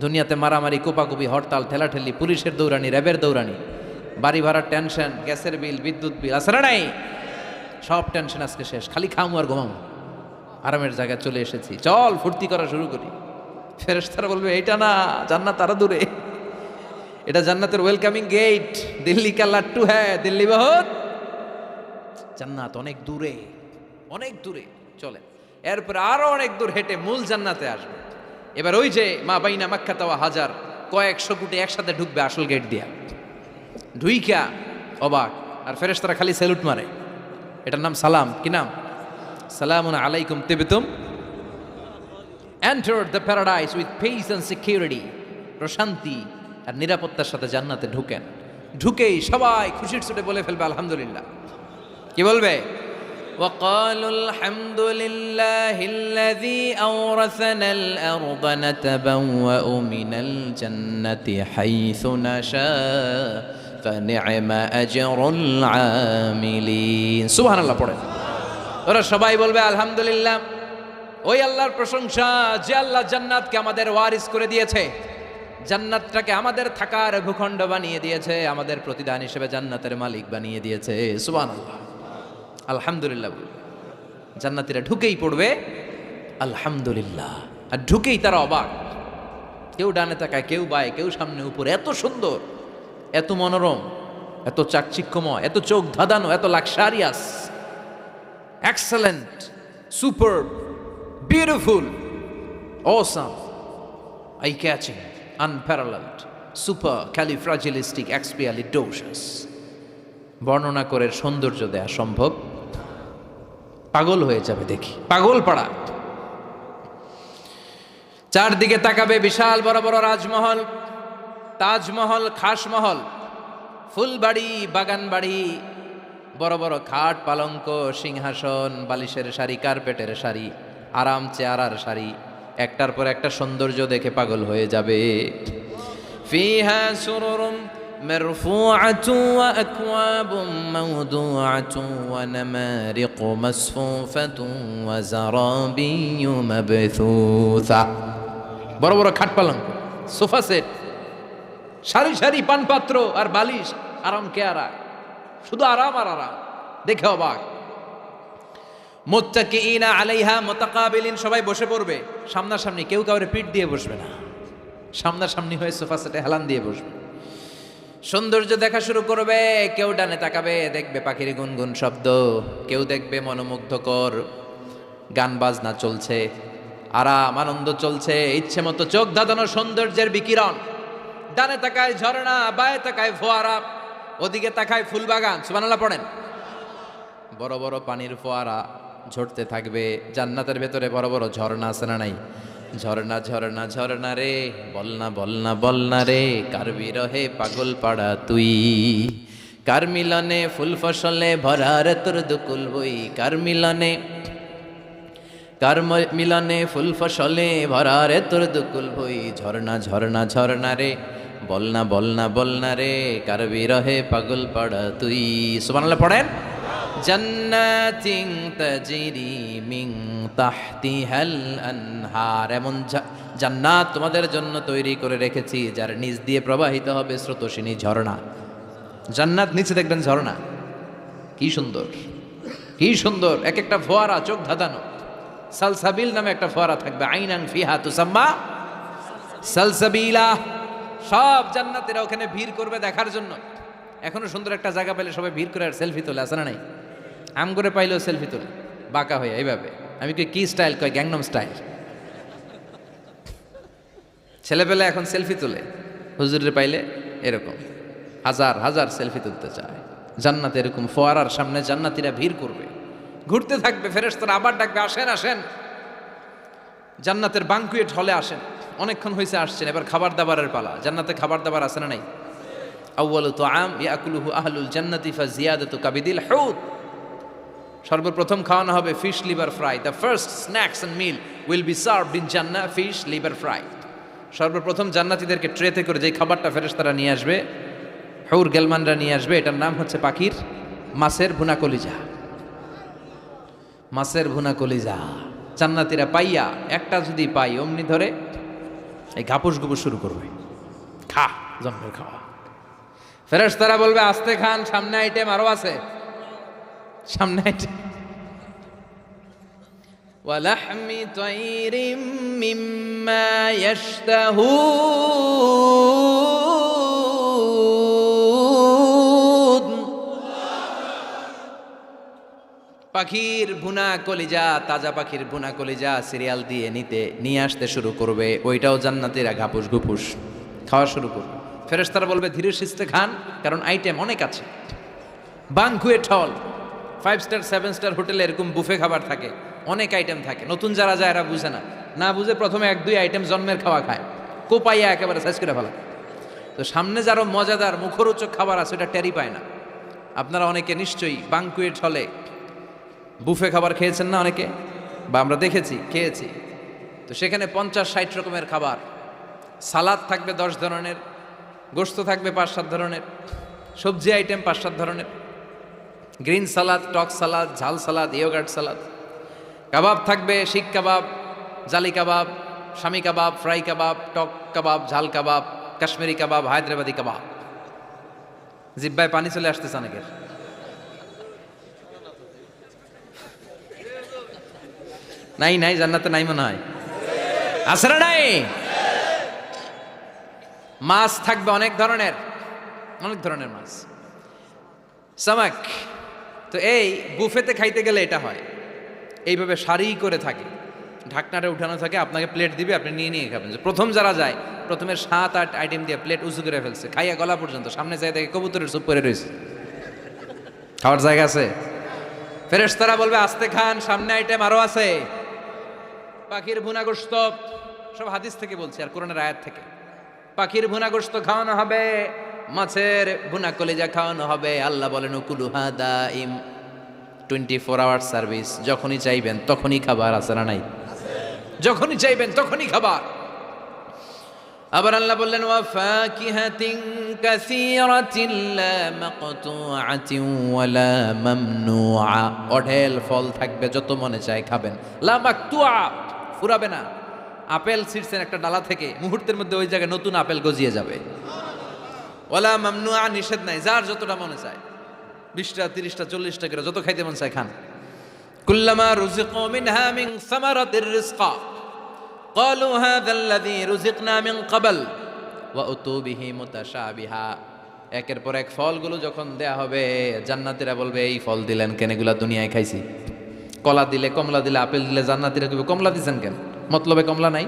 দুনিয়াতে মারামারি, কোপাকুপি, হরতাল, ঠেলাঠেলি, পুলিশের দৌড়ানি, র্যাবের দৌড়ানি, বাড়ি ভাড়ার টেনশন, গ্যাসের বিল, বিদ্যুৎ বিল, আছে না নাই? সব টেনশন আজকে শেষ, খালি খামু আর ঘুমামু। আরামের জায়গায় চলে এসেছি, চল ফুর্তি করা শুরু করি। ফেরেশতারা বলবে এইটা না, জান্নাত আরো দূরে। এটা জান্নাতের ওয়েলকামিং গেট। দিল্লি কা লাট্টু হ্যাঁ, দিল্লি বহুত, জান্নাত অনেক দূরে, অনেক দূরে। চলে এরপর আরো অনেক দূর হেঁটে মূল জান্নাতে আসবে। এবার ওই যে মা বাইনা মাক্কা ওয়া হাজার, কয়েকশো কোটি একসাথে ঢুকবে আসল গেট দিয়া। ঢুইকা অবাক, আর ফেরেশতারা খালি স্যালুট মারে। এটার নাম সালাম। কি নাম? সালামুন আলাইকুম তিবতুম। Enter the paradise with peace and security. প্রশান্তি আর নিরাপত্তার সাথে জান্নাতে ঢুকেন। ঢুকেই সবাই খুশির ছুটে বলে ফেলবে আলহামদুলিল্লাহ। কি বলবে? وقالوا الحمد لله الذي أورثنا الأرض نتبوأ من الجنة حيث نشاء فنعم أجر العاملين। سبحان الله পড়ে। ওরা সবাই বলবে আলহামদুলিল্লাহ, ওই আল্লাহর প্রশংসা যে আল্লাহ জান্নাতকে আমাদের ওয়ারিস করে দিয়েছে। জান্নাতটাকে আমাদের থাকার ভূখণ্ড বানিয়ে দিয়েছে, আমাদের প্রতিদান হিসেবে জান্নাতের মালিক বানিয়ে দিয়েছে। সুবহানাল্লাহ, আলহামদুলিল্লাহ। জান্নাতীরা ঢুকেই পড়বে আলহামদুলিল্লাহ, আর ঢুকেই তারা অবাক। কেউ ডানে তাকায়, কেউ বায়ে, কেউ সামনে উপরে। এত সুন্দর, এত মনোরম, এত চাকচিক্যময়, এত চোখ ধাঁধানো, এত luxurious, excellent, super, beautiful, awesome, eye catching, unparalleled, supercalifragilisticexpialidocious. বর্ণনা করে সৌন্দর্য দেয়া সম্ভব? পাগল হয়ে যাবে দেখি, পাগল পাড়া। চারদিকে তাকাবে, বিশাল বড় বড় রাজমহল, তাজমহল, খাসমহল, ফুলবাড়ি, বাগান বাড়ি, বড় বড় খাট, পালঙ্ক, সিংহাসন, বালিশের শাড়ি, কার্পেটের শাড়ি, আরাম চেয়ারার শাড়ি, একটার পর একটা সৌন্দর্য দেখে পাগল হয়ে যাবে। ফিহা সুরুরুম মারফুআতু ওয়া আকওয়াবুম মাওদুআতু ওয়া নামারিকু মাসফুফাতু ওয়া যারাবিয়্যু মাবথুসা। বড় বড় খাট পালঙ্ক, সোফা সেট, সারি সারি পানপাত্র আর বালিশ, আরাম কেয়ারা, শুধু আরাম আর আরাম, দেখে অবাক। মুত্তাকিইনা আলাইহা মুতাকাবিলিন, সবাই বসে পড়বে সামনাসামনি, কেউ কাউরে পিঠ দিয়ে বসবে না, সামনাসামনি হয়ে সোফা সেটে হেলান দিয়ে বসবে। সৌন্দর্য দেখা শুরু করবে, কেউ ডানে তাকাবে, দেখবে পাখির গুনগুন শব্দ, কেউ দেখবে মনোমুগ্ধকর গান বাজনা চলছে, আরাম আনন্দ চলছে, ইচ্ছে মতো চোখ ধাঁধানো সৌন্দর্যের বিকিরণ। ডানে তাকায় ঝর্ণা, বায়ে তাকায় ফোয়ারা, ওদিকে তাকায় ফুলবাগান। সুবহানাল্লাহ পড়েন। বড় বড় পানির ফোয়ারা ঝরতে থাকবে। জান্নাতের ভেতরে বড় বড় ঝর্ণা আছে না নাই? ঝর্ণা ঝর্ণা ঝর্ণা রে, বলনা বলনা বলনা রে, কার বিরহে পাগল পাড়া তুই, কার মিলনে ফুল ফসলে ভরা রে তোর দুকুল বই, কার মিলনে ফুল ফসলে ভরা রে তোর দুকুল বই, ঝর্ণা ঝর্ণা ঝর্ণা রে, বলনা বলনা বলনা রে, কার বিরহে পাগল পাড়া তুই। সুবহানাল্লাহ পড়েন। জান্নাতিন তাজরি মিন তাহতিহাল আনহার, এমন জান্নাত তোমাদের জন্য তৈরি করে রেখেছি যার নিচ দিয়ে প্রবাহিত হবে স্রোতস্বিনী ঝর্ণা। জান্নাত, নিচে দেখবেন ঝর্ণা, কি সুন্দর, কি সুন্দর, এক একটা ফোয়ারা চোখ ধাঁধানো। সালসাবিল নামে একটা ফোয়ারা থাকবে, আইনান ফিহা তুসাম্মা সালসাবিলা। সব জান্নাতীরা ওখানে ভিড় করবে দেখার জন্য। এখনো সুন্দর একটা জায়গা পেলে সবাই ভিড় করে আর সেলফি তোলে, আছে না নাই? আম করে পাইলেও সেলফি তোলে বাঁকা হয়ে এইভাবে। আমি কি স্টাইল কয়? Gangnam style. ছেলেপেলে এখন সেলফি তোলে, হুজুরের পাইলে এরকম হাজার হাজার সেলফি তুলতে চায়। জান্নাতে এরকম ফোয়ারার সামনে জান্নাতীরা ভিড় করবে, ঘুরতে থাকবে। ফেরেশতারা আবার ডাকবে, আসেন আসেন, জান্নাতের বাঙ্কুয়েট হলে আসেন, অনেকক্ষণ হয়েছে আসছেন, এবার খাবার দাবারের পালা। জান্নাতে খাবার দাবার আছে না নাই? আউয়ালু তুআম ইয়াকুলুহু আহলুল জান্নাতি ফাজিয়াদাতু কাবিদিল হুত। সর্বপ্রথম খাওয়ানো হবে fish liver fry. The first snacks and meal will be served in Jannah, fish liver fry. সর্বপ্রথম জান্নাতীদেরকে ট্রেতে করে যে খাবারটা ফেরেশতারা নিয়ে আসবে, হুর গেলমানরা নিয়ে আসবে, এটার নাম হচ্ছে পাখির মাছের ভুনা কলিজা। মাছের ভুনা কলিজা জান্নাতীরা পাইয়া, একটা যদি পাই অমনি ধরে এই ঘাপুস গুপুস শুরু করবে, খা জন্মের খাওয়া। ফেরেশতারা বলবে, আস্তে খান, সামনে আইটেম আরো আছে, সামনে আইটেম। ওয়ালাহমি তাইরিম মিম্মা ইয়াশতাহুন, পাখির ভুনা কলিজা, তাজা পাখির ভুনা কলিজা সিরিয়াল দিয়ে নিয়ে আসতে শুরু করবে। ওইটাও জান্নাতীরা ঘাপুস ঘুপুস খাওয়া শুরু করবে। ফেরেশতারা বলবে, ধীরে সুস্থে খান, কারণ আইটেম অনেক আছে। বাঙ্কুয়েট হল, 5 স্টার 7 স্টার হোটেলে এরকম বুফে খাবার থাকে, অনেক আইটেম থাকে। নতুন যারা যায় এরা বুঝে না বুঝে প্রথমে 1-2 আইটেম জন্মের খাওয়া খায়, কোপাইয়া একেবারে শেষ করে ফেলা। তো সামনে যারা মজাদার মুখরোচক খাবার আছে ওটা টেরি পায় না। আপনারা অনেকে নিশ্চয়ই বাঙ্কুয়েট হলে বুফে খাবার খেয়েছেন না অনেকে, বা আমরা দেখেছি, খেয়েছি। তো সেখানে 50-60 রকমের খাবার, সালাদ থাকবে 10 ধরনের, গোশত থাকবে 5-7 ধরনের, সবজি আইটেম 5-7 ধরনের, গ্রিন সালাদ, টক সালাদ, ঝাল সালাদ, ইয়োগার্ট সালাদ, কাবাব থাকবে, শিক কাবাব, জালি কাবাব, শামি কাবাব, ফ্রাই কাবাব, টক কাবাব, ঝাল কাবাব, কাশ্মীরি কাবাব, হায়দ্রাবাদি কাবাব। জিব্বায় পানি চলে আসতেছে অনেকের। নাই জান্নাতে নাই মনে হয়, আছে না নাই? মাছ থাকবে অনেক ধরনের মাছ, সামাক। তো এই বুফেতে খাইতে গেলে এটা হয়, এইভাবে সারি করে থাকে, ঢাকনাটা উঠানো থাকে, আপনাকে প্লেট দিবে, আপনি নিয়ে নিয়ে খাবেন। প্রথম যারা যায়, প্রথমে 7-8 আইটেম দিয়ে প্লেট উঁচু করে ফেলছে, খাইয়া গলা পর্যন্ত, সামনে যায় দেখে কবুতরের স্যুপ পরে রয়েছে। খাওয়ার জায়গা আছে? ফেরেশতারা বলবে আস্তে খান, সামনে আইটেম আরো আছে। পাখির ভুনা গোশত, সব হাদিস থেকে বলছি আর কোরআনের আয়াত থেকে। পাখির ভুনা গোশত খাওয়ানো হবে, মাছের ভুনা কলিজা খাওয়ানো হবে। আল্লাহ বলেন উকুলুহা দাইম, 24 আওয়ার সার্ভিস, যখনই চাইবেন তখনই খাবার, আছে না নাই? যখনই চাইবেন তখনই খাবার। আবার আল্লাহ বললেন ওয়া ফাকিহাতিন কাসীরাতিন লা মাকতুআতিন ওয়া লা মামনুআ, অঢেল ফল থাকবে, যত মনে চায় খাবেন। লা মাকতুআ, ফুরাবে না। আপেল ছিঁড়ছেন একটা ডালা থেকে, মুহূর্তের মধ্যে ওই জায়গায় নতুন আপেল গজিয়ে যাবে। ওয়া লা মামনুআ, নিষেধ নাই, যার যতটা মনে চায়, 20টা 30টা 40টা করে যত খাইতে মন চায় খান। কুল্লামা রুজিকু মিনহা মিন সামারাতির রিজকা ক্বালু হাযাল্লাযী রুজিকনা মিন ক্বাবল ওয়া উতু বিহি মুতাশাবিহা। একের পর এক ফলগুলো যখন দেয়া হবে, জান্নাতীরা বলবে এই ফল দিলেন কেন, এগুলা দুনিয়ায় খাইছি। কলা দিলে, কমলা দিলে, আপেল দিলে, জান্নাতীরা কইবে কমলা দিছেন কেন, মতলবে কমলা নাই,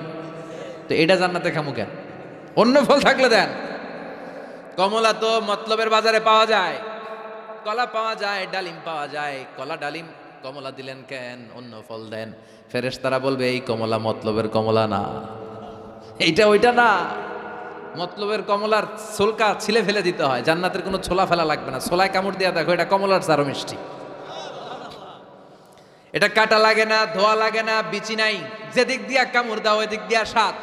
তো এটা জান্নাতে খামু কেন, অন্য ফল থাকলে দেন। কমলা তো মতলবের বাজারে পাওয়া যায়, কলা পাওয়া যায়, ডালিম পাওয়া যায়, কলা ডালিম কমলা দিলেন কেন, অন্য ফল দেন। ফেরেশতারা বলবে এই কমলা মতলবের কমলা না, এইটা ওইটা না, মতলবের কমলার ছোলকা ছিলে ফেলে দিতে হয়, জান্নাতের কোনো ছোলা ফেলা লাগবে না। ছোলায় কামড় দিয়া দেখো, এটা কমলার চারো মিষ্টি, এটা কাটা লাগে না, ধোয়া লাগে না, বিচি নাই, যেদিক দিয়া কামড় দাও এদিক দিয়া স্বাদ।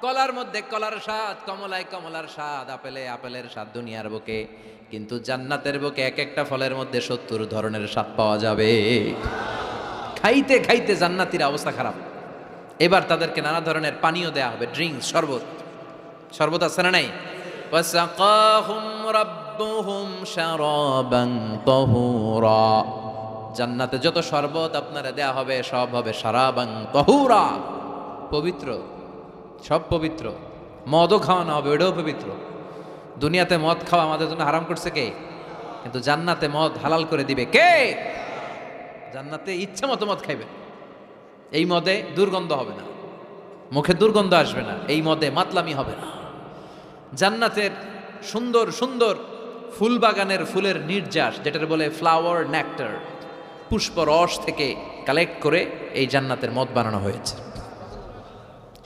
কলার মধ্যে কলার স্বাদ, কমলায় কমলার স্বাদ, আপেলে আপেলের স্বাদ দুনিয়ার বুকে, কিন্তু জান্নাতের বুকে এক একটা ফলের মধ্যে 70 ধরনের স্বাদ পাওয়া যাবে। খাইতে খাইতে জান্নাতীর অবস্থা খারাপ। এবার তাদেরকে নানা ধরনের পানীয় দেয়া হবে, ড্রিঙ্কস, শরবত আছে না নাই? ওয়াসাকাহুম রাব্বুহুম শারাবান তাহুরা, জান্নাতে যত শরবত আপনারা দেয়া হবে সব হবে শারাবান তাহুরা, পবিত্র, সব পবিত্র। মদও খাওয়ানো হবে, ওটাও পবিত্র। দুনিয়াতে মদ খাওয়া আমাদের জন্য হারাম করছে কে? কিন্তু জান্নাতে মদ হালাল করে দিবে কে? জান্নাতে ইচ্ছা মতো মদ খাইবে, এই মদে দুর্গন্ধ হবে না, মুখে দুর্গন্ধ আসবে না, এই মদে মাতলামি হবে না। জান্নাতের সুন্দর সুন্দর ফুল বাগানের ফুলের নির্যাস, যেটার বলে ফ্লাওয়ার নেক্টার, পুষ্প রস থেকে কালেক্ট করে এই জান্নাতের মদ বানানো হয়েছে।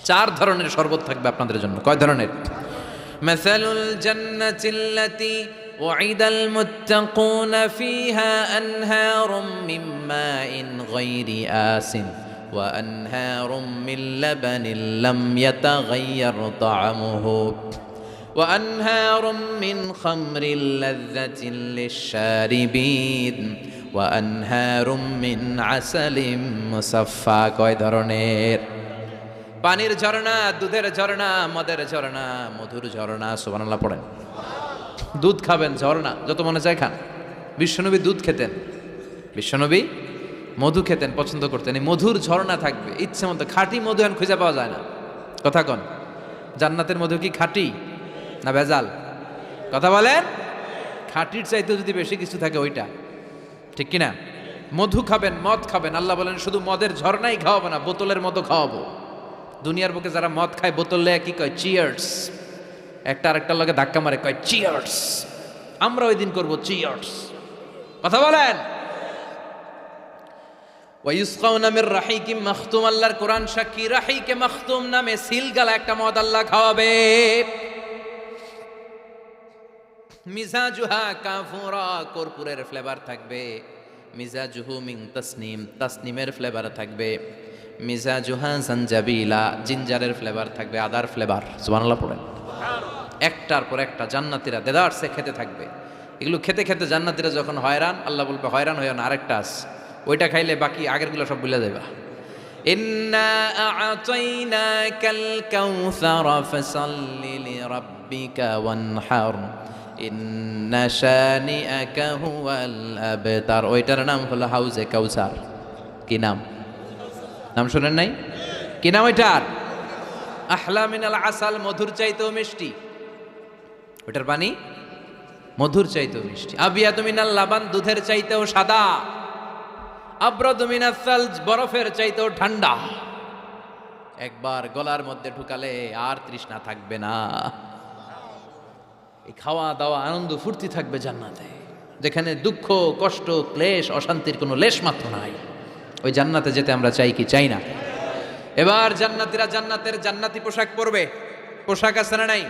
4 ধরনের শরবত থাকবে আপনাদের জন্য। কয় ধরনের? মাসালুল জান্নাতিল্লাতী ওয়াইদাল মুত্তাকুনা ফিহা আনহারুম মিন মাইন গায়রি আসিন ওয়া আনহারুম মিন লাবানিন লাম ইয়াতাগায়্যার তা'আমুহু ওয়া আনহারুম মিন খামরিল লাযযাতিন লিশ-শারিবিন ওয়া আনহারুম মিন আসালিম মুসাফফা। কয় ধরনের? পানির ঝর্ণা, দুধের ঝর্ণা, মদের ঝর্ণা, মধুর ঝর্ণা। সুবহানাল্লাহ পড়েন। দুধ খাবেন, ঝর্ণা যত মনে চায় খান। বিশ্বনবী দুধ খেতেন, বিশ্বনবী মধু খেতেন, পছন্দ করতেন। এই মধুর ঝর্ণা থাকবে ইচ্ছে মতো। খাঁটি মধু এখন খুঁজে পাওয়া যায় না। কথা কন, জান্নাতের মধু কি খাঁটি না ভেজাল? কথা বলেন। খাঁটির চাইতে যদি বেশি কিছু থাকে ওইটা, ঠিক কিনা? মধু খাবেন, মদ খাবেন। আল্লাহ বলেন শুধু মদের ঝর্ণাই খাওয়াবো না, বোতলের মতো খাওয়াবো। দুনিয়ার বুকে যারা মদ খায় বোতল লেয়া কি কয়? চিয়ার্স। একটা আরেকটার লগে ধাক্কা মারে, কয় চিয়ার্স। আমরা ওই দিন করবো চিয়ার্স। কথা বলেন। ওয়ায়ুসকাউনা মির রাহিকিম মাখতুম, আল্লাহর কোরআন সাক্ষী, রাহিকে মাখতুম নামে সিলগালা একটা মদ আল্লাহ খাওয়াবে। মিজাজুহা কাফুরা, কর্পূরের ফ্লেভার থাকবে। মিজাজুহু মিন তাসনিম, তাসনিমের ফ্লেভার থাকবে। মিজাজুহা জানজাবিলা, জিঞ্জারের ফ্লেভার থাকবে, আদার ফ্লেভার। সুবহানাল্লাহ পড়েন। একটার পর একটা জান্নাতীরা দেদারসে খেতে থাকবে। এগুলো খেতে খেতে জান্নাতীরা যখন হয়রান, আল্লাহ বলবে হয়রান হইও না, আরেকটা আছে, ওইটা খাইলে বাকি আগেরগুলো সব ভুলে যাবা। ইন্না আ'তাইনাকাল কাউসার ফাসাল্লি লিরাব্বিকা ওয়ানহার ইন্না শানিআকা হুয়াল আবতার। ওইটার নাম হলো হাউজে কাউসার। কি নাম? নাম শুনেন নাই? কি নাম ওইটার? আহলা মিনাল আসাল, মধুর চাইতেও মিষ্টি। ওইটার পানি মধুর চাইতেও মিষ্টি। আবিয়াতু মিনাল লাবান, দুধের চাইতেও সাদা। আবরাদু মিনাস সালজ, বরফের চাইতেও ঠান্ডা। একবার গলার মধ্যে ঢুকালে আর তৃষ্ণা থাকবে না। এই খাওয়া দাওয়া আনন্দ ফুর্তি থাকবে জান্নাতে, যেখানে দুঃখ কষ্ট ক্লেশ অশান্তির কোনো লেশ মাত্র নাই। ওই জান্নাতে যেতে আমরা চাই কি চাই না? এবার জান্নাতীরা জান্নাতের জান্নাতি পোশাক পরবে। পোশাক আছে না নাই?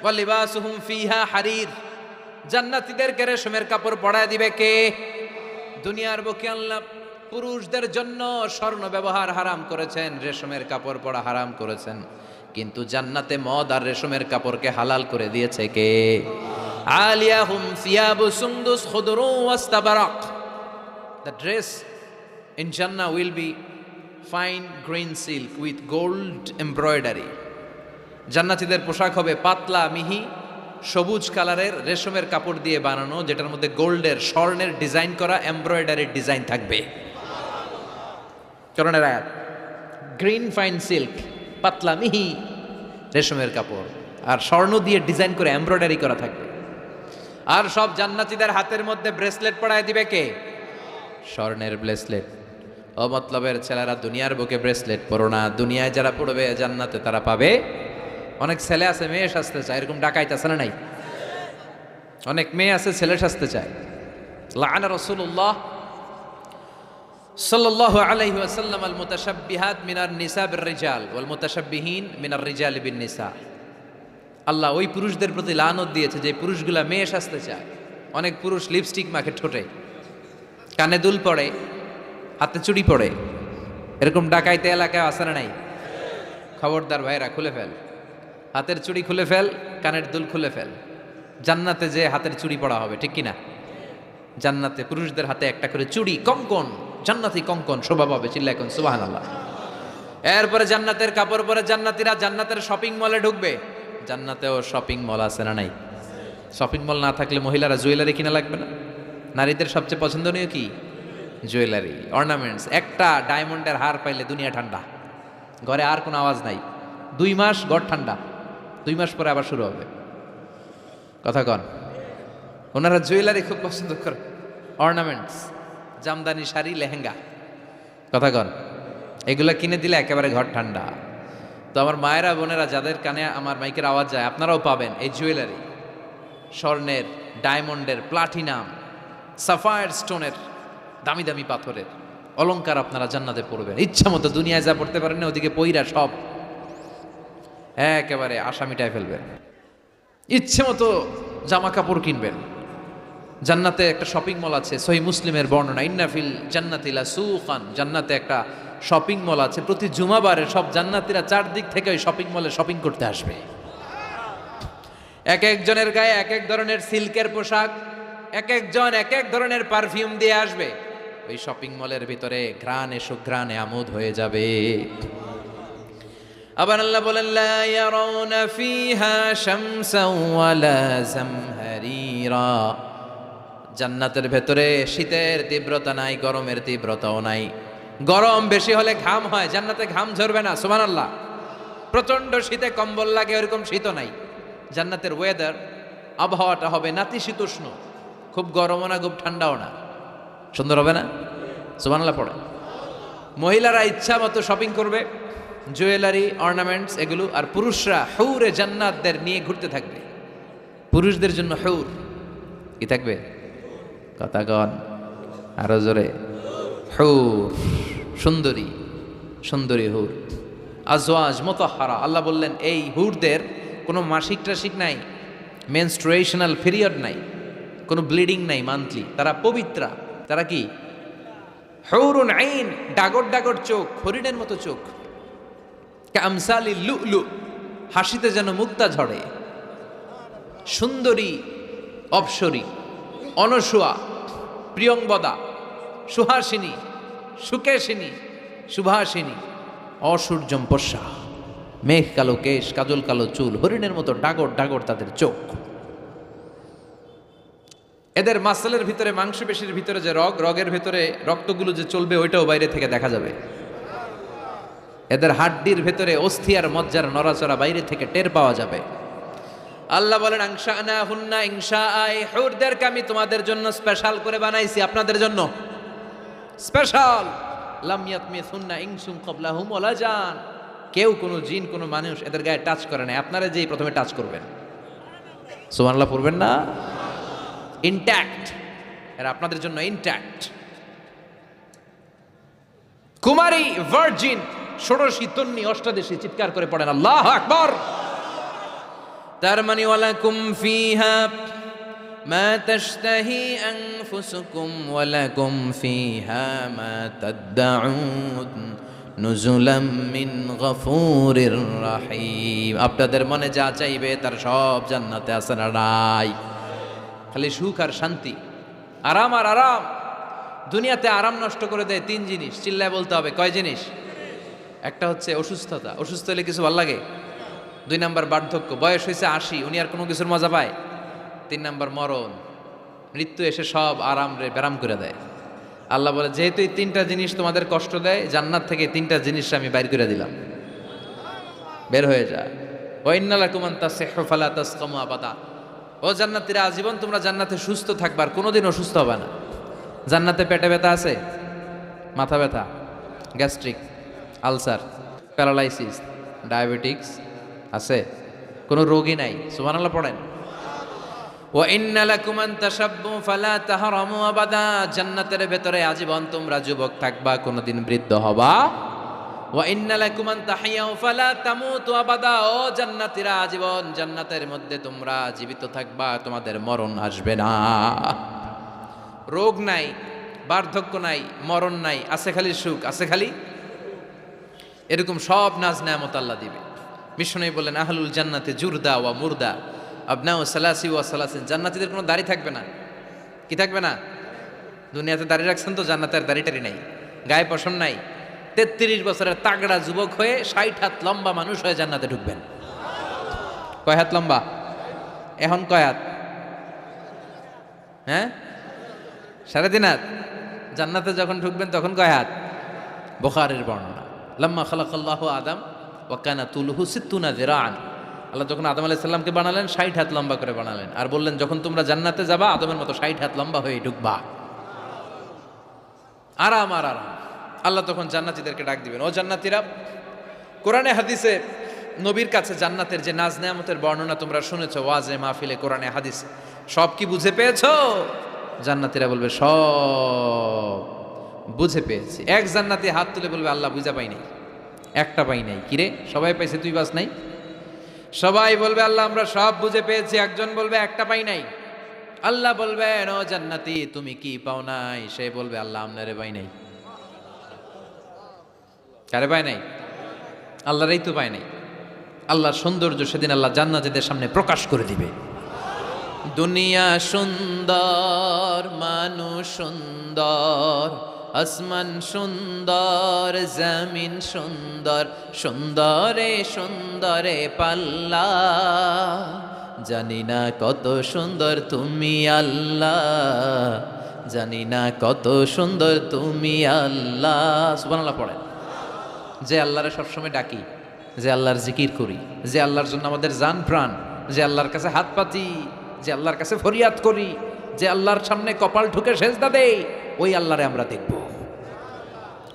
ওয়া লিবাসুহুম ফিহা হারির, জান্নাতীদেরকে রেশমের কাপড় পরায় দিবে কে? দুনিয়ার বুকে আল্লাহ পুরুষদের জন্য স্বর্ণ ব্যবহার হারাম করেছেন, রেশমের কাপড় পরা হারাম করেছেন, কিন্তু জান্নাতে মদ আর রেশমের কাপড়কে হালাল করে দিয়েছে কে? আলিয়াহুম সিয়াবু সুন্দুস খুদরু ওয়াস্তাবারাক। The dress in Jannah will be fine green silk with gold embroidery. জান্নাতীদের পোশাক হবে পাতলা মিহি সবুজ কালারের রেশমের কাপড় দিয়ে বানানো, যেটার মধ্যে গোল্ডের স্বর্ণের ডিজাইন করা এমব্রয়ডারির ডিজাইন থাকবে। করণের আয়াত, গ্রিন ফাইন সিল্ক, পাতলা মিহি রেশমের কাপড় আর স্বর্ণ দিয়ে ডিজাইন করে এমব্রয়ডারি করা থাকবে। আর সব জান্নাতীদের হাতের মধ্যে ব্রেসলেট পরায় দিবে কে? স্বর্ণের ব্রেসলেট। ও মতলবের ছেলেরা দুনিয়ার বুকে ব্রেসলেট পরো না, দুনিয়ায় যারা পড়বে জান্নাতে তারা পাবে। অনেক ছেলে আছে মেয়ে সাজতে চায়, এরকম ডাকাইতে আছে না নাই? অনেক মেয়ে আছে ছেলে সাজতে চায়। লাআনা রাসূলুল্লাহ সাল্লাল্লাহু আলাইহি ওয়াসাল্লাম আল মুতাশাব্বিহাত মিনার নিসা বির রিজাল ওয়াল মুতাশাব্বিহিন মিনার রিজাল বিন নিসা। আল্লাহ ওই পুরুষদের প্রতি লানত দিয়েছে যে পুরুষগুলা মেয়ে সাজতে চায়। অনেক পুরুষ লিপস্টিক মাখে ঠোঁটে, কানে দুল পড়ে, হাতে চুড়ি পড়ে, এরকম ডাকাইতে এলাকায় আছে না নাই? খবরদার ভাইরা, খুলে ফেল হাতের চুড়ি, খুলে ফেল কানের দুল, খুলে ফেল। জান্নাতে যে হাতের চুড়ি পড়া হবে, ঠিক কিনা? জান্নাতে পুরুষদের হাতে একটা করে চুড়ি, কঙ্কন, জান্নাতি কঙ্কন শোভা পাবে। চিল্লায় কোন সুবহানাল্লাহ। এরপরে জান্নাতের কাপড় পরে জান্নাতীরা জান্নাতের শপিং মলে ঢুকবে। জান্নাতেও শপিং মল আছে না নাই? শপিং মল না থাকলে মহিলারা জুয়েলারি কিনা লাগবে না? নারীদের সবচেয়ে পছন্দনীয় কি? Jewellery, ornaments. একটা ডায়মন্ডের হার পাইলে দুনিয়া ঠান্ডা, ঘরে আর কোনো আওয়াজ নাই। 2 মাস ঘর ঠান্ডা, 2 মাস পরে আবার শুরু হবে। কথা কন। ওনারা জুয়েলারি খুব পছন্দ করে, অর্নামেন্টস, জামদানি শাড়ি, লেহেঙ্গা। কথা কন। এগুলো কিনে দিলে একেবারে ঘর ঠান্ডা। তো আমার মায়েরা বোনেরা যাদের কানে আমার মাইকের আওয়াজ যায়, আপনারাও পাবেন এই জুয়েলারি, স্বর্ণের, ডায়মন্ডের, প্লাটিনাম, সাফায়ার স্টোনের, দামি দামি পাথরের অলংকার আপনারা জান্নাতে পড়বেন। ইচ্ছা মতো দুনিয়ায় যা পড়তে পারেন না, ওদিকে পইরা সব একেবারে আশা মিটায় ফেলবেন। ইচ্ছে মতো জামা কাপড় কিনবেন। জান্নাতে একটা শপিং মল আছে, সহিহ মুসলিমের বর্ণনা, ইন্না ফিল জান্নাতি লাসুকান, জান্নাতে একটা শপিং মল আছে। প্রতি জুমাবারে সব জান্নাতীরা চারদিক থেকে ওই শপিং মলে শপিং করতে আসবে। এক একজনের গায়ে এক এক ধরনের সিল্কের পোশাক, এক একজন এক এক ধরনের পারফিউম দিয়ে আসবে। ওই শপিং মলের ভিতরে ঘ্রাণে সুঘ্রাণে আমোদ হয়ে যাবে। আবার আল্লাহ বলেন, লা ইয়ারাউনা ফিহা শামসান ওয়ালা জামহারিরা, জান্নাতের ভেতরে শীতের তীব্রতা নাই, গরমের তীব্রতাও নাই। গরম বেশি হলে ঘাম হয়, জান্নাতে ঘাম ঝরবে না। সুবহানাল্লাহ। প্রচন্ড শীতে কম্বল লাগে, ওরকম শীতও নাই। জান্নাতের ওয়েদার, আবহাওয়াটা হবে নাতিশীতোষ্ণ, খুব গরমও না খুব ঠান্ডাও না। সুন্দর হবে না? সুবহানাল্লাহ পড়ে। মহিলারা ইচ্ছা মতো শপিং করবে, জুয়েলারি, অর্নামেন্টস এগুলো। আর পুরুষরা হুরে জান্নাতদের নিয়ে ঘুরতে থাকবে। পুরুষদের জন্য হুর কি থাকবে? কথা কন আরো জোরে। হুর, সুন্দরী, সুন্দরী হুর। আজওয়াজ মুতাহহারা। আল্লাহ বললেন এই হুরদের কোনো মাসিক টাসিক নাই, মেনস্ট্রুয়েশনাল পিরিয়ড নাই, কোনো ব্লিডিং নাই মান্থলি। তারা পবিত্রা। তারা কি? হুরুন আইন, ডাগর ডাগর চোখ, হরিণের মতো চোখ। কামসালি লুলু, হাসিতে যেন মুক্তা ঝরে। সুন্দরী, অপসরী, অনসুয়া, প্রিয়ংবদা, সুহাসিনী, সুকেশিনী, সুভাষিনী, অসূর্যম পোষা, মেঘ কালো কেশ, কাজল কালো চুল, হরিণের মতো ডাগর ডাগর তাদের চোখ। এদের মাসলের ভিতরে, মাংসপেশির ভিতরে যে রগের ভিতরে রক্তগুলো যে চলবে ওইটাও বাইরে থেকে দেখা যাবে। এদের হাড্ডির ভেতরে অস্থি আর মজ্জার নড়াচড়া বাইরে থেকে টের পাওয়া যাবে। আল্লাহ বলেন আংশানা হুন্না ইনশাআ, হুরদেরকে আমি তোমাদের জন্য স্পেশাল করে বানাইছি, আপনাদের জন্য স্পেশাল। লাম ইয়াতমিসুন্না ইনসুন ক্বাবলাহুম ওয়ালা জান, কেউ কোনো জিন কোনো মানুষ এদের গায়ে টাচ করে নাই, আপনারা যেই প্রথমে টাচ করবেন। সুবহানাল্লাহ পড়বেন না? ইনট্যাক্ট, এরা আপনাদের জন্য ইনট্যাক্ট। কুমারী, ভার্জিন, ষোড়শী, তন্নি, অষ্টাদশী, চিৎকার করে পড়েন আল্লাহু আকবার। তার মানে ওয়ালাকুম ফিহা মা তাশতাহি আনফুসুকুম ওয়ালাকুম ফিহা মা তাদউন নুজুলাম মিন গফুরির রহিম। আপনাদের মনে যা চাইবে তার সব জান্নাতে আছে না নাই? খালি সুখ আর শান্তি, আরাম আর আরাম। দুনিয়াতে আরাম নষ্ট করে দেয় তিন জিনিস, চিল্লায় বলতে হবে কয় জিনিস? একটা হচ্ছে অসুস্থতা, অসুস্থ হলে কিছু ভালো লাগে। 2 নাম্বার বার্ধক্য, বয়স হয়েছে 80, উনি আর কোনো কিছুর মজা পায়। 3 নাম্বার মরণ, মৃত্যু এসে সব আরাম রে ব্যারাম করে দেয়। আল্লাহ বলে যেহেতু এই 3টা জিনিস তোমাদের কষ্ট দেয়, জান্নাত থেকে 3টা জিনিস আমি বাইর করে দিলাম, বের হয়ে যায়। ওয়া ইন্না লাকুম আন তাসিহু ফালা তাসকামু আবাদা, ও জান্নাতীরা আজীবন তোমরা জান্নাতে সুস্থ থাকবা, আর কোনোদিন অসুস্থ হবে না। জান্নাতে পেটে ব্যথা আছে, মাথা ব্যথা, গ্যাস্ট্রিক, আলসার, প্যারালাইসিস, ডায়াবেটিক্স আছে? কোনো রোগী নাই। সুবহানাল্লাহ পড়েন। ওয়া ইন্না লাকুম আন তাশাব্বু ফালা তাহরামু আবাদা, জান্নাতের ভেতরে আজীবন তোমরা যুবক থাকবা, কোনোদিন বৃদ্ধ হবা। ওয়া ইন্না লাকুম আন তাহিয়াউ ফালা তামুতু আবাদা, ও জান্নাতীরা আজীবন জান্নাতের মধ্যে তোমরা জীবিত থাকবা, তোমাদের মরণ আসবে না। রোগ নাই, বার্ধক্য নাই, মরণ নাই, আছে খালি সুখ, আছে খালি এরকম সব নাজ নেয়ামত আল্লাহ দিবে। বিষ্ণু বললেন আহলুল জান্নাতে জুরদা ওয়া মুরদা আবনাউ সালাসি ওয়া সালাসিন, জান্নাতীদের কোনো দাড়ি থাকবে না। কি থাকবে না? দুনিয়াতে দাড়ি রাখছেন তো, জান্নাতের দাড়িটারি নাই, গায়ে পশম নাই। 33 বছরের তাগড়া যুবক হয়ে 60 হাত লম্বা মানুষ হয়ে জান্নাতে ঢুকবেন। কয় হাত লম্বা? এখন কয় হাত? হ্যাঁ, 3.5 হাত। জান্নাতে যখন ঢুকবেন তখন কয় হাত? বুখারীর বর্ণনা, লাম্মা খালাকাল্লাহু আদম ওয়া কানা তুলুহু 60 যিরাআন, আল্লাহ যখন আদম আলাইহিস সালামকে বানালেন 60 হাত লম্বা করে বানালেন, আর বললেন যখন তোমরা জান্নাতে যাবা আদমের মতো 60 হাত লম্বা হয়ে ঢুকবা। আরাম আর আরাম। আল্লাহ তখন জান্নাতীদেরকে ডাক দিবেন, ও জান্নাতীরা, কোরআনে হাদিসে নবীর কাছে জান্নাতের যে নাজ নেয়ামতের বর্ণনা তোমরা শুনেছো, ওয়াজে মাহফিলে, কোরআনে হাদিসে, সব কি বুঝে পেয়েছো? জান্নাতীরা বলবে সব বুঝে পেয়েছি। এক জান্নাতি হাত তুলে বলবে আল্লাহ বুঝা পাই নাই, একটা পাই নাই। কিরে সবাই পাইছে, তুই বাস নাই? সবাই বলবে আল্লাহ আমরা সব বুঝে পেয়েছি। একজন বলবে একটা পাই নাই। আল্লাহ বলবেন ও জান্নাতি তুমি কি পাও নাই? সে বলবে আল্লাহ আমনারে পাই নাই। কারে পায় নাই? আল্লাহরই তো পায় নাই। আল্লাহর সৌন্দর্য সেদিন আল্লাহ জান্নাতীদের সামনে প্রকাশ করে দিবে। দুনিয়া সুন্দর, মানুষ সুন্দর, আসমান সুন্দর, জমিন সুন্দর, সুন্দরে সুন্দরে পাল্লা, জানি না কত সুন্দর তুমি আল্লাহ, জানি না কত সুন্দর তুমি আল্লাহ। সুবহানাল্লাহ পড়েন। যে আল্লাহরে সবসময় ডাকি, যে আল্লাহর জিকির করি, যে আল্লাহর জন্য আমাদের জান প্রাণ, যে আল্লাহর কাছে হাত পাতি, যে আল্লাহর কাছে ফরিয়াদ করি, যে আল্লাহর সামনে কপাল ঠুকে সেজদা দেই, ওই আল্লাহরে আমরা দেখব।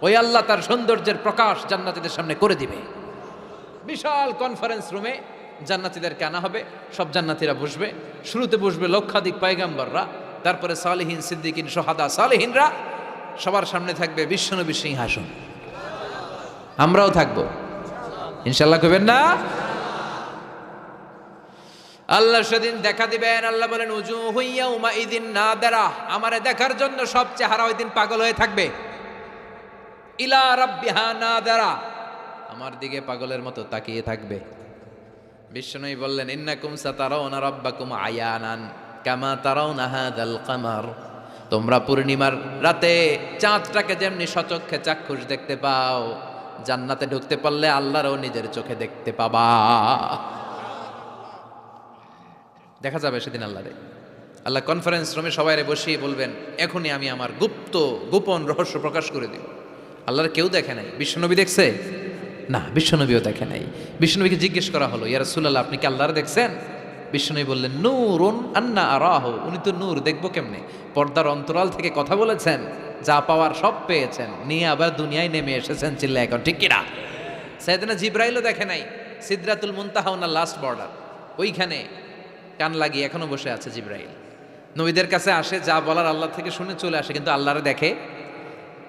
ওই আল্লাহ তার সৌন্দর্যের প্রকাশ জান্নাতীদের সামনে করে দিবে। বিশাল কনফারেন্স রুমে জান্নাতীদেরকে আনা হবে, সব জান্নাতীরা বসবে। শুরুতে বসবে লক্ষাধিক পয়গাম্বররা, তারপরে সালেহিন, সিদ্দিকিন, সোহাদা, সালেহিনরা, সবার সামনে থাকবে বিশ্বনবী সিংহাসন। আমরাও থাকবো ইনশাআল্লাহ, কইবেন না? আল্লাহ সেদিন দেখা দিবেন। আল্লাহ বলেন উজুহু ইয়াউমা ইযিন নাদিরা, আমারে দেখার জন্য সব চেহারা ওই দিন পাগল হয়ে থাকবে। ইলা রাব্বিহা নাদিরা, আমার দিকে পাগলের মতো তাকিয়ে থাকবে। বিষ্ণুই বললেন ইন্নাকুম সাতারাউনা রাব্বাকুম আয়ানান কামা তারাউনা হাযাল কামার, তোমরা পূর্ণিমার রাতে চাঁদটাকে যেমনি সচক্ষে চাক্ষুষ দেখতে পাও, জান্নাতে ঢুকতে পারলে আল্লাহরও নিজের চোখে দেখতে পাবা। দেখা যাবে সেদিন আল্লাহরে। আল্লাহ কনফারেন্স রুমে সবাইরে বসিয়ে বলবেন, এখনই আমি আমার গোপন রহস্য প্রকাশ করে দিব। আল্লাহর কেউ দেখে নাই। বিশ্বনবী দেখছে না, বিশ্বনবীও দেখে নাই। বিশ্বনবীকে জিজ্ঞেস করা হলো, ইয়া রাসূলুল্লাহ আপনি কি আল্লাহর দেখছেন? বিশ্বনবী বললেন, নূরুন আন্না আরাহু, উনি তো নূর, দেখবো কেমনে? পর্দার অন্তরাল থেকে কথা বলেছেন, যা পাওয়ার সব পেয়েছেন, নিয়ে আবার দুনিয়ায় নেমে এসেছেন। চিল্লা এখন ঠিক কিনা? সাইয়েদনা জিবরাইলও দেখে নাই। সিদরাতুল মুনতাহা ওনার লাস্ট বর্ডার, ওইখানে কান লাগিয়ে এখনো বসে আছে জিবরাইল। নবীদের কাছে আসে, যা বলার আল্লাহ থেকে শুনে চলে আসে, কিন্তু আল্লাহরে দেখে।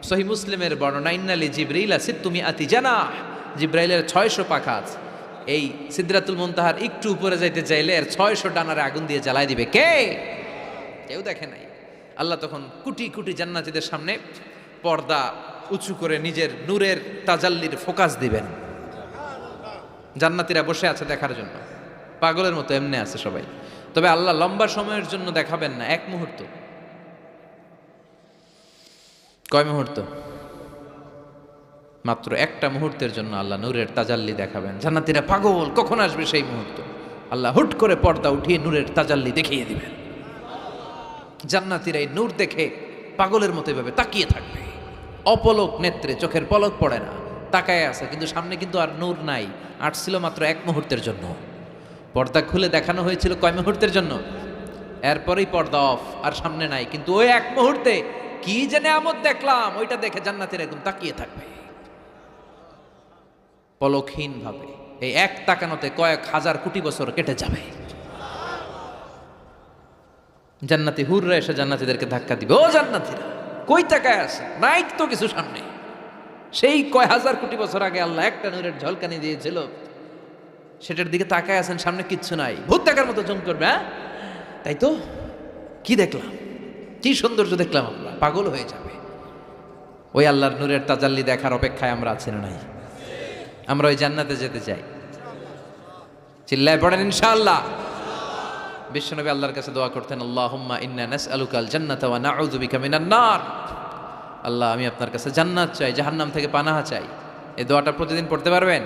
সহিহ মুসলিমের বর্ণনা, ইন্নালি জিবরিলা সিত্তুমি আতি জানাহ, জিবরাইলের 600 পাখা আছে। এই সিদরাতুল মুনতাহার একটু উপরে যাইতে চাইলে এর 600 ডানারে আগুন দিয়ে জ্বালায় দিবে কে? কেউ দেখে নাই। আল্লাহ তখন কোটি কোটি জান্নাতীদের সামনে পর্দা উঁচু করে নিজের নূরের তাজাল্লির ফোকাস দিবেন। জান্নাতীরা বসে আছে দেখার জন্য, পাগলের মতো এমনি আছে সবাই। তবে আল্লাহ লম্বা সময়ের জন্য দেখাবেন না, এক মুহূর্ত। কয় মুহূর্ত? মাত্র একটা মুহূর্তের জন্য আল্লাহ নূরের তাজাল্লি দেখাবেন। জান্নাতীরা পাগল, কখন আসবে সেই মুহূর্ত। আল্লাহ হুট করে পর্দা উঠিয়ে নূরের তাজাল্লি দেখিয়ে দিবেন। জান্নাতীরা এই নূর দেখে পাগলের মতো এভাবে তাকিয়ে থাকবে, অপলক নেত্রে, চোখের পলক পড়ে না, তাকায় আছে। কিন্তু সামনে কিন্তু আর নূর নাই, আসছিল মাত্র এক মুহূর্তের জন্য। পর্দা খুলে দেখানো হয়েছিল কয় মুহূর্তের জন্য? এরপরেই পর্দা অফ, আর সামনে নাই। কিন্তু ওই এক মুহূর্তে কি যে নেয়ামত দেখলাম, ওইটা দেখে জান্নাতীরা একদম তাকিয়ে থাকবে পলকহীন ভাবে। এই এক তাকানোতে কয়েক হাজার কোটি বছর কেটে যাবে। জান্নাতি হুররা এসে জান্নাতীদেরকে ধাক্কা দিবে, ও জান্নাতীরা কই তাকায় আছে? নাই তো কিছু সামনে। সেই কয় হাজার কোটি বছর আগে আল্লাহ একটা নূরের ঝলকানি দিয়েছিল, সেটার দিকে তাকায় আছেন, সামনে কিচ্ছু নাই। ভূত দেখার মতো জম করবে। হ্যাঁ তাই তো, কি দেখলাম, কি সৌন্দর্য দেখলাম, আমরা পাগল হয়ে যাবে। ওই আল্লাহর নূরের তাজাল্লি দেখার অপেক্ষায় আমরা আছি না নাই? আমরা ওই জান্নাতে যেতে চাই। চিল্লায় পড়েন ইনশাআল্লাহ। বিশ্বনবী আল্লাহর কাছে দোয়া করতেন, আল্লাহুম্মা ইন্না নাসআলুকাল জান্নাতা ওয়া নাউযু বিকা মিনান নার। আল্লাহ আমি আপনার কাছে জান্নাত চাই, জাহান্নাম থেকে পানাহা চাই। এই দোয়াটা প্রতিদিন পড়তে পারবেন?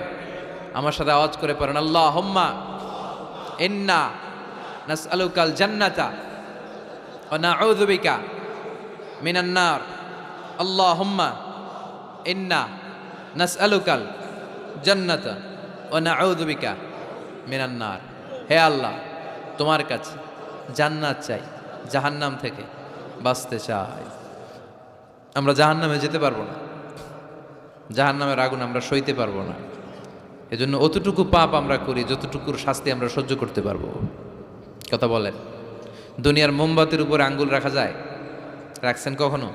আমার সাথে আওয়াজ করে পড়েন, আল্লাহুম্মা ইন্না নাসআলুকাল জান্নাতা ওয়া নাউযু বিকা মিনান নার। আল্লাহুম্মা ইন্না নাসআলুকাল জান্নাতা ওয়া নাউযু বিকা মিনান নার। হে আল্লাহ, তোমার কাছে জান্নাত চাই, জাহান্নাম থেকে বাঁচতে চাই। আমরা জাহান্নামে যেতে পারবো না, জাহান্নামের আগুন আমরা সইতে পারবো না। এজন্য অতটুকু পাপ আমরা করি যতটুকুর শাস্তি আমরা সহ্য করতে পারবো। কথা বলেন, দুনিয়ার মোমবাতির উপর আঙ্গুল রাখা যায়? রাখছেন কখনো?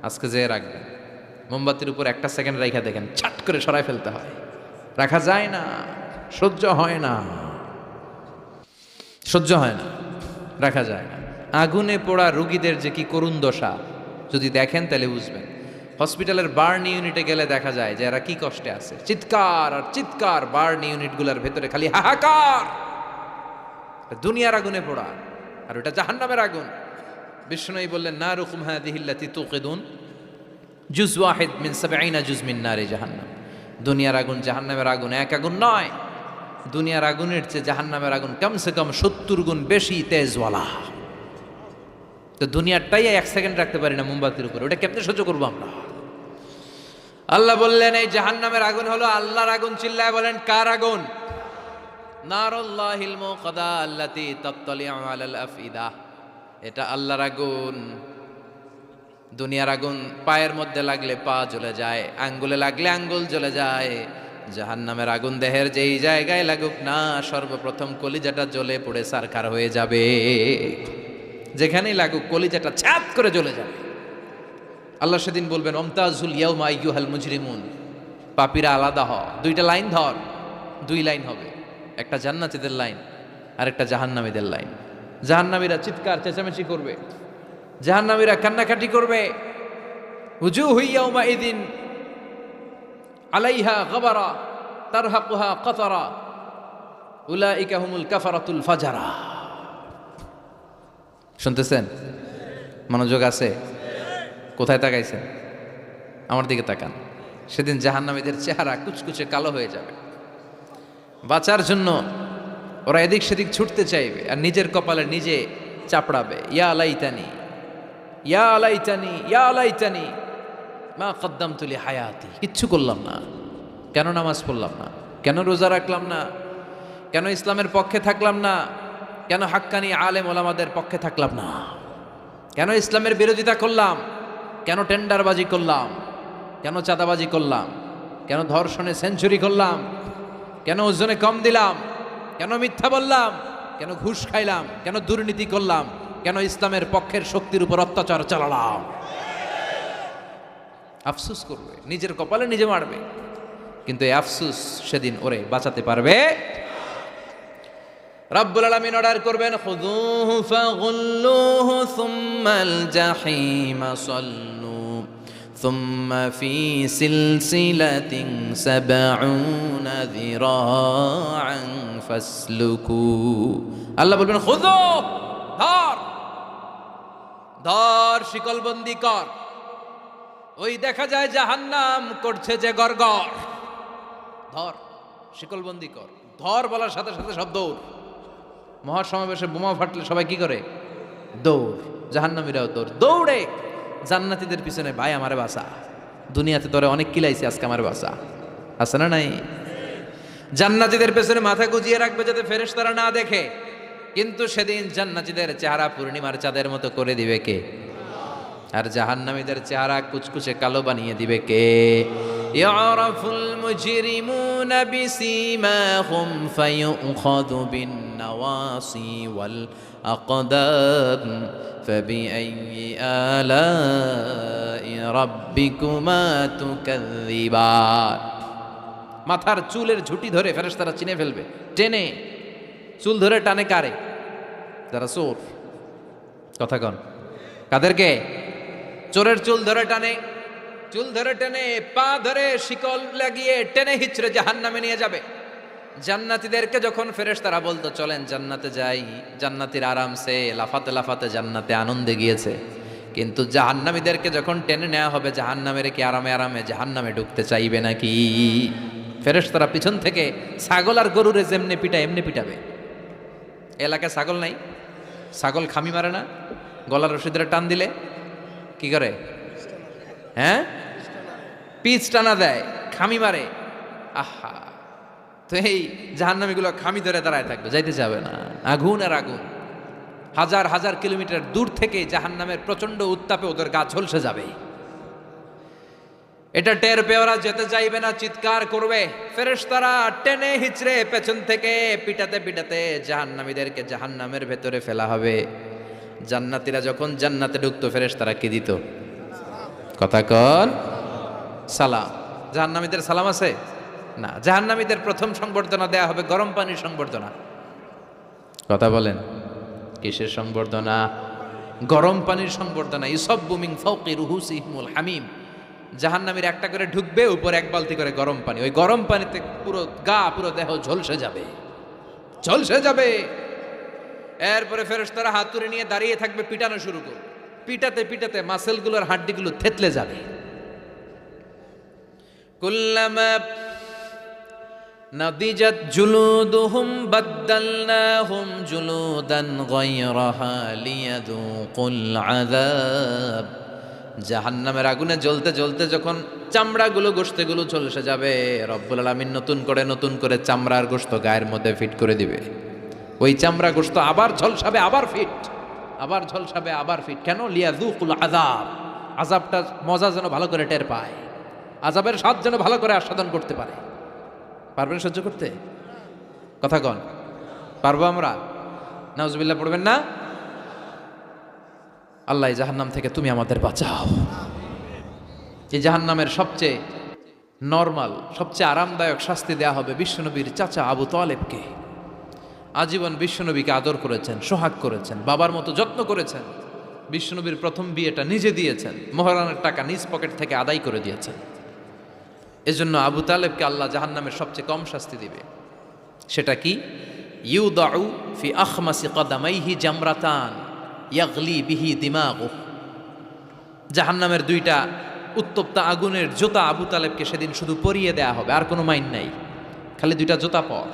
আজকে যেয়ে রাখবেন। মোমবাতির উপর একটা সেকেন্ড রাখা দেখেন, ছাট করে সরাই ফেলতে হয়। রাখা যায় না, সহ্য হয় না, সহ্য হয় না, রাখা যায় না। আগুনে পোড়া রোগীদের যে কি করুণ দশা যদি দেখেন তাহলে বুঝবেন। হসপিটালের বার্ন ইউনিটে গেলে দেখা যায় যে এরা কি কষ্টে আছে, চিৎকার আর চিৎকার। বার্ন ইউনিটগুলোর ভেতরে খালি হাহাকার। দুনিয়ার আগুনে পোড়া, আর ওটা জাহান্নামের আগুন। বিষ্ণু বললেন, নারুকুম হাদিহিল্লাতি তুকিদুন জুজ ওয়াহিদ মিন 70 জুজ মিন নারি জাহান্নাম। দুনিয়ার আগুন জাহান্নামের আগুন এক আগুন নয়। দুনিয়ার আগুনের চেয়ে জাহান্নামের আগুন কমসে কম 70 গুণ বেশি তেজওয়ালা। তো দুনিয়ারটাই এক সেকেন্ড রাখতে পারি না মোমবাতির উপরে, ওটা কেমনে সহ্য করবো আমরা? আল্লাহ বললেন এই জাহান্নামের আগুন হলো আল্লাহর আগুন। চিল্লায় বলেন, কার আগুন? নারুল্লাহিল মুকাদা আল্লাতী তাত্তালিউ আলাল আফইদা। এটা আল্লাহর আগুন। দুনিয়ার আগুন পায়ের মধ্যে লাগলে পা জ্বলে যায়, আঙ্গুলে লাগলে আঙ্গুল জ্বলে যায়। জাহান্নামের আগুন দেহের যেই জায়গায় লাগুক না, সর্বপ্রথম কলিজাটা জ্বলে পড়ে সারখার হয়ে যাবে। যেখানেই লাগুক কলিজাটা ছাপ করে জ্বলে যাবে। আল্লাহ সেদিন বলবেন, অমতাজুল ইয়াউমা আইয়ুহাল মুজরিমুন, পাপীরা আলাদা হ। দুইটা লাইন ধর, দুই লাইন হবে, একটা জান্নাতীদের লাইন আর একটা জাহান্নামীদের লাইন। জাহান্নামীরা চিৎকার চেঁচামেচি করবে, জাহান্নামীরা কান্নাকাটি করবে। উজুহু ইয়াউমাইযিন আলাইহা গাবারা তারহাকুহা কাতারা উলাইকা হুমুল কাফারাতুল ফাজারা। শুনতেছেন? মনোযোগ আছে? কোথায় তাকাইছেন? আমার দিকে তাকান। সেদিন জাহান্নামীদের চেহারা কুচকুচে কালো হয়ে যাবে। বাঁচার জন্য ওরা এদিক সেদিক ছুটতে চাইবে আর নিজের কপালে নিজে চাপড়াবে, ইয়া লাইতানি ইয়া লাইতানি ইয়া লাইতানি মা কদ্দামতু লি হায়াতি। কিচ্ছু করলাম না, কেন নামাজ পড়লাম না, কেন রোজা রাখলাম না, কেন ইসলামের পক্ষে থাকলাম না, কেন হাক্কানি আলেম ওলামাদের পক্ষে থাকলাম না, কেন ইসলামের বিরোধিতা করলাম, কেন টেন্ডারবাজি করলাম, কেন চাঁদাবাজি করলাম, কেন ধর্ষণে সেঞ্চুরি করলাম, কেন ওজনে কম দিলাম, কেন মিথ্যা বললাম, কেন ঘুষ খাইলাম, কেন দুর্নীতি করলাম, কেন ইসলামের পক্ষের শক্তির উপর অত্যাচার চালালাম। আফসুস করবে, নিজের কপালে নিজে মারবে, কিন্তু এই আফসুস সেদিন ওরে বাঁচাতে পারবে। রব্বুল আলামিন অর্ডার করবেন, খুযুহু ফাগুল্লুহু সুম্মাল জাহিমা সাল্লু সুম্মা ফি সিলসিলাতিন সাবউনা যিরাআন ফাসলুকু। আল্লাহ বলবেন, খুযু, ধর ধর, শিকলবন্দি কর। ওই দেখা যায় জাহান্নাম করছে যে গড়গড়, ধর শিকলবন্দি কর। ধর বলার সাথে সাথে সব দৌড়। মহাসমাবেশে বোমা ফাটলে সবাই কি করে? দৌড়। জাহান্নামীরাও দৌড়। দৌড়ে জান্নাতীদের পিছনে, ভাই আমারে বাঁচা, দুনিয়াতে তোরে অনেক কিলাইছি, আজকে আমার বাঁচা। আছে না নাই? জান্নাতীদের পেছনে মাথা গুজিয়ে রাখবে যাতে ফেরেশতারা না দেখে, কিন্তু সেদিন জান্নাতীদের চেহারা পূর্ণিমার চাঁদের মতো করে দিবে কে? আর জাহান্নামীদের চেহারা কুচকুচে কালো বানিয়ে দিবে কে? ইয়ারাফুল মুজরিমুনা বিসীমাহুম ফায়ুখাযু বিন নাওয়াসি ওয়াল আকদাম ফাবিআইয়ি আলাই রাব্বিকুমা তুকাযযিবান। মাথার চুলের ঝুঁটি ধরে ফেরেশতারা চিনে ফেলবে, টেনে চুল ধরে টানে কারে? যারা চোর। কথা কন, কাদেরকে? চোরের চুল ধরে টানে, চুল ধরে টেনে, পা ধরে শিকল লাগিয়ে টেনে হিচড়ে জাহান্নামে নিয়ে যাবে। জান্নাতীদেরকে যখন ফেরেশতারা বলতো চলেন জান্নাতে যাই, জান্নাতীর আরামসে লাফাতে লাফাতে জান্নাতে আনন্দে গিয়েছে, কিন্তু জাহান্নামীদেরকে যখন টেনে নেওয়া হবে জাহান্নামের কি আরামে আরামে জাহান্নামে ঢুকতে চাইবে নাকি? ফেরেশতারা পিছন থেকে ছাগল আর গরুরে যেমনি পিটায় এমনি পিটাবে। এলাকায় ছাগল নাই? ছাগল খামি মারে না? গলার রশি ধরে টান দিলে কি করে? হ্যাঁ, পিচ টানা দেয়, খামি মারে। আহা, তো এই জাহান্নামীগুলো খামি ধরে দাঁড়ায় থাকবে, যাইতে যাবে না। আগুন আর আগুন, হাজার হাজার কিলোমিটার দূর থেকে জাহান্নামের প্রচন্ড উত্তাপে ওদের গা ঝলসে যাবে। এটা টের পেয়ে ওরা যেতে চাইবে না, চিৎকার করবে। ফেরেশতারা টেনে হিচড়ে পেছন থেকে পিটাতে পিটাতে জাহান্নামীদেরকে জাহান্নামের ভেতরে ফেলা হবে। জান্নাতীরা যখন জান্নাতে ঢুকতো ফেরেশতারা কি দিত? কথা কন, সালাম। জাহান্নামীদের সালাম আছে না? জাহান্নামীদের প্রথম সংবর্ধনা দেয়া হবে গরম পানির সংবর্ধনা। কথা বলেন, কিসের সংবর্ধনা? গরম পানির সংবর্ধনা। ইউসাব্বু মিন ফাওকি রুহুসিহিমুল হামিম। জাহান্নামীর একটা করে ঢুকবে, উপর এক বালতি করে গরম পানি। ওই গরম পানিতে পুরো গা, পুরো দেহ ঝলসে যাবে, ঝলসে যাবে। এরপরে ফেরেশতারা হাতুড়ি নিয়ে দাঁড়িয়ে থাকবে, পিটানো শুরু করবে। পিটাতে পিটাতে মাসেলগুলোর হাড্ডিগুলো থেতলে যাবে। কুল্লামা নাদিজাত জুলুদুহুম বাদদালনাহুম জুলুদান গায়রাহা লিয়াযুকুল আযাব। জাহান্নামের আগুনে জ্বলতে জ্বলতে যখন চামড়াগুলো, গোশতগুলো ঝলসে যাবে, রব্বুল আলামিন নতুন করে চামড়ার গোশত গায়ের মধ্যে ফিট করে দিবে। ওই চামড়া গোশত আবার ঝলসাবে, আবার ফিট, আবার ঝলসাবে, আবার ফিট। কেন? লিয়াযুকুল আযাব। আযাবটা মজা যেন ভালো করে টের পায়, আযাবের স্বাদ যেন ভালো করে আস্বাদন করতে পারে। পারবেন সহ্য করতে? কথা কন, পারবো আমরা? নাউজুবিল্লাহ পড়বেন না? আল্লাহ জাহান্নাম থেকে তুমি আমাদের বাঁচাও। এই জাহান্নামের সবচেয়ে নরমাল, সবচেয়ে আরামদায়ক শাস্তি দেয়া হবে বিশ্বনবীর চাচা আবু তালেবকে। আজীবন বিশ্বনবীকে আদর করেছেন, সোহাগ করেছেন, বাবার মতো যত্ন করেছেন। বিশ্বনবীর প্রথম বিয়েটা নিজে দিয়েছেন, মোহরানের টাকা নিজ পকেট থেকে আদায় করে দিয়েছেন। এজন্য আবু তালেবকে আল্লাহ জাহান্নামের সবচেয়ে কম শাস্তি দিবে। সেটা কি? ইউদাউ ফি আখমাসি কদামাইহি জামরাতান ইয়াগলি বিহি দিমাগু। জাহান্নামের দুইটা উত্তপ্ত আগুনের জুতা আবু তালেবকে সেদিন শুধু পরিয়ে দেয়া হবে, আর কোনো মাইন নাই, খালি দুইটা জুতা পর।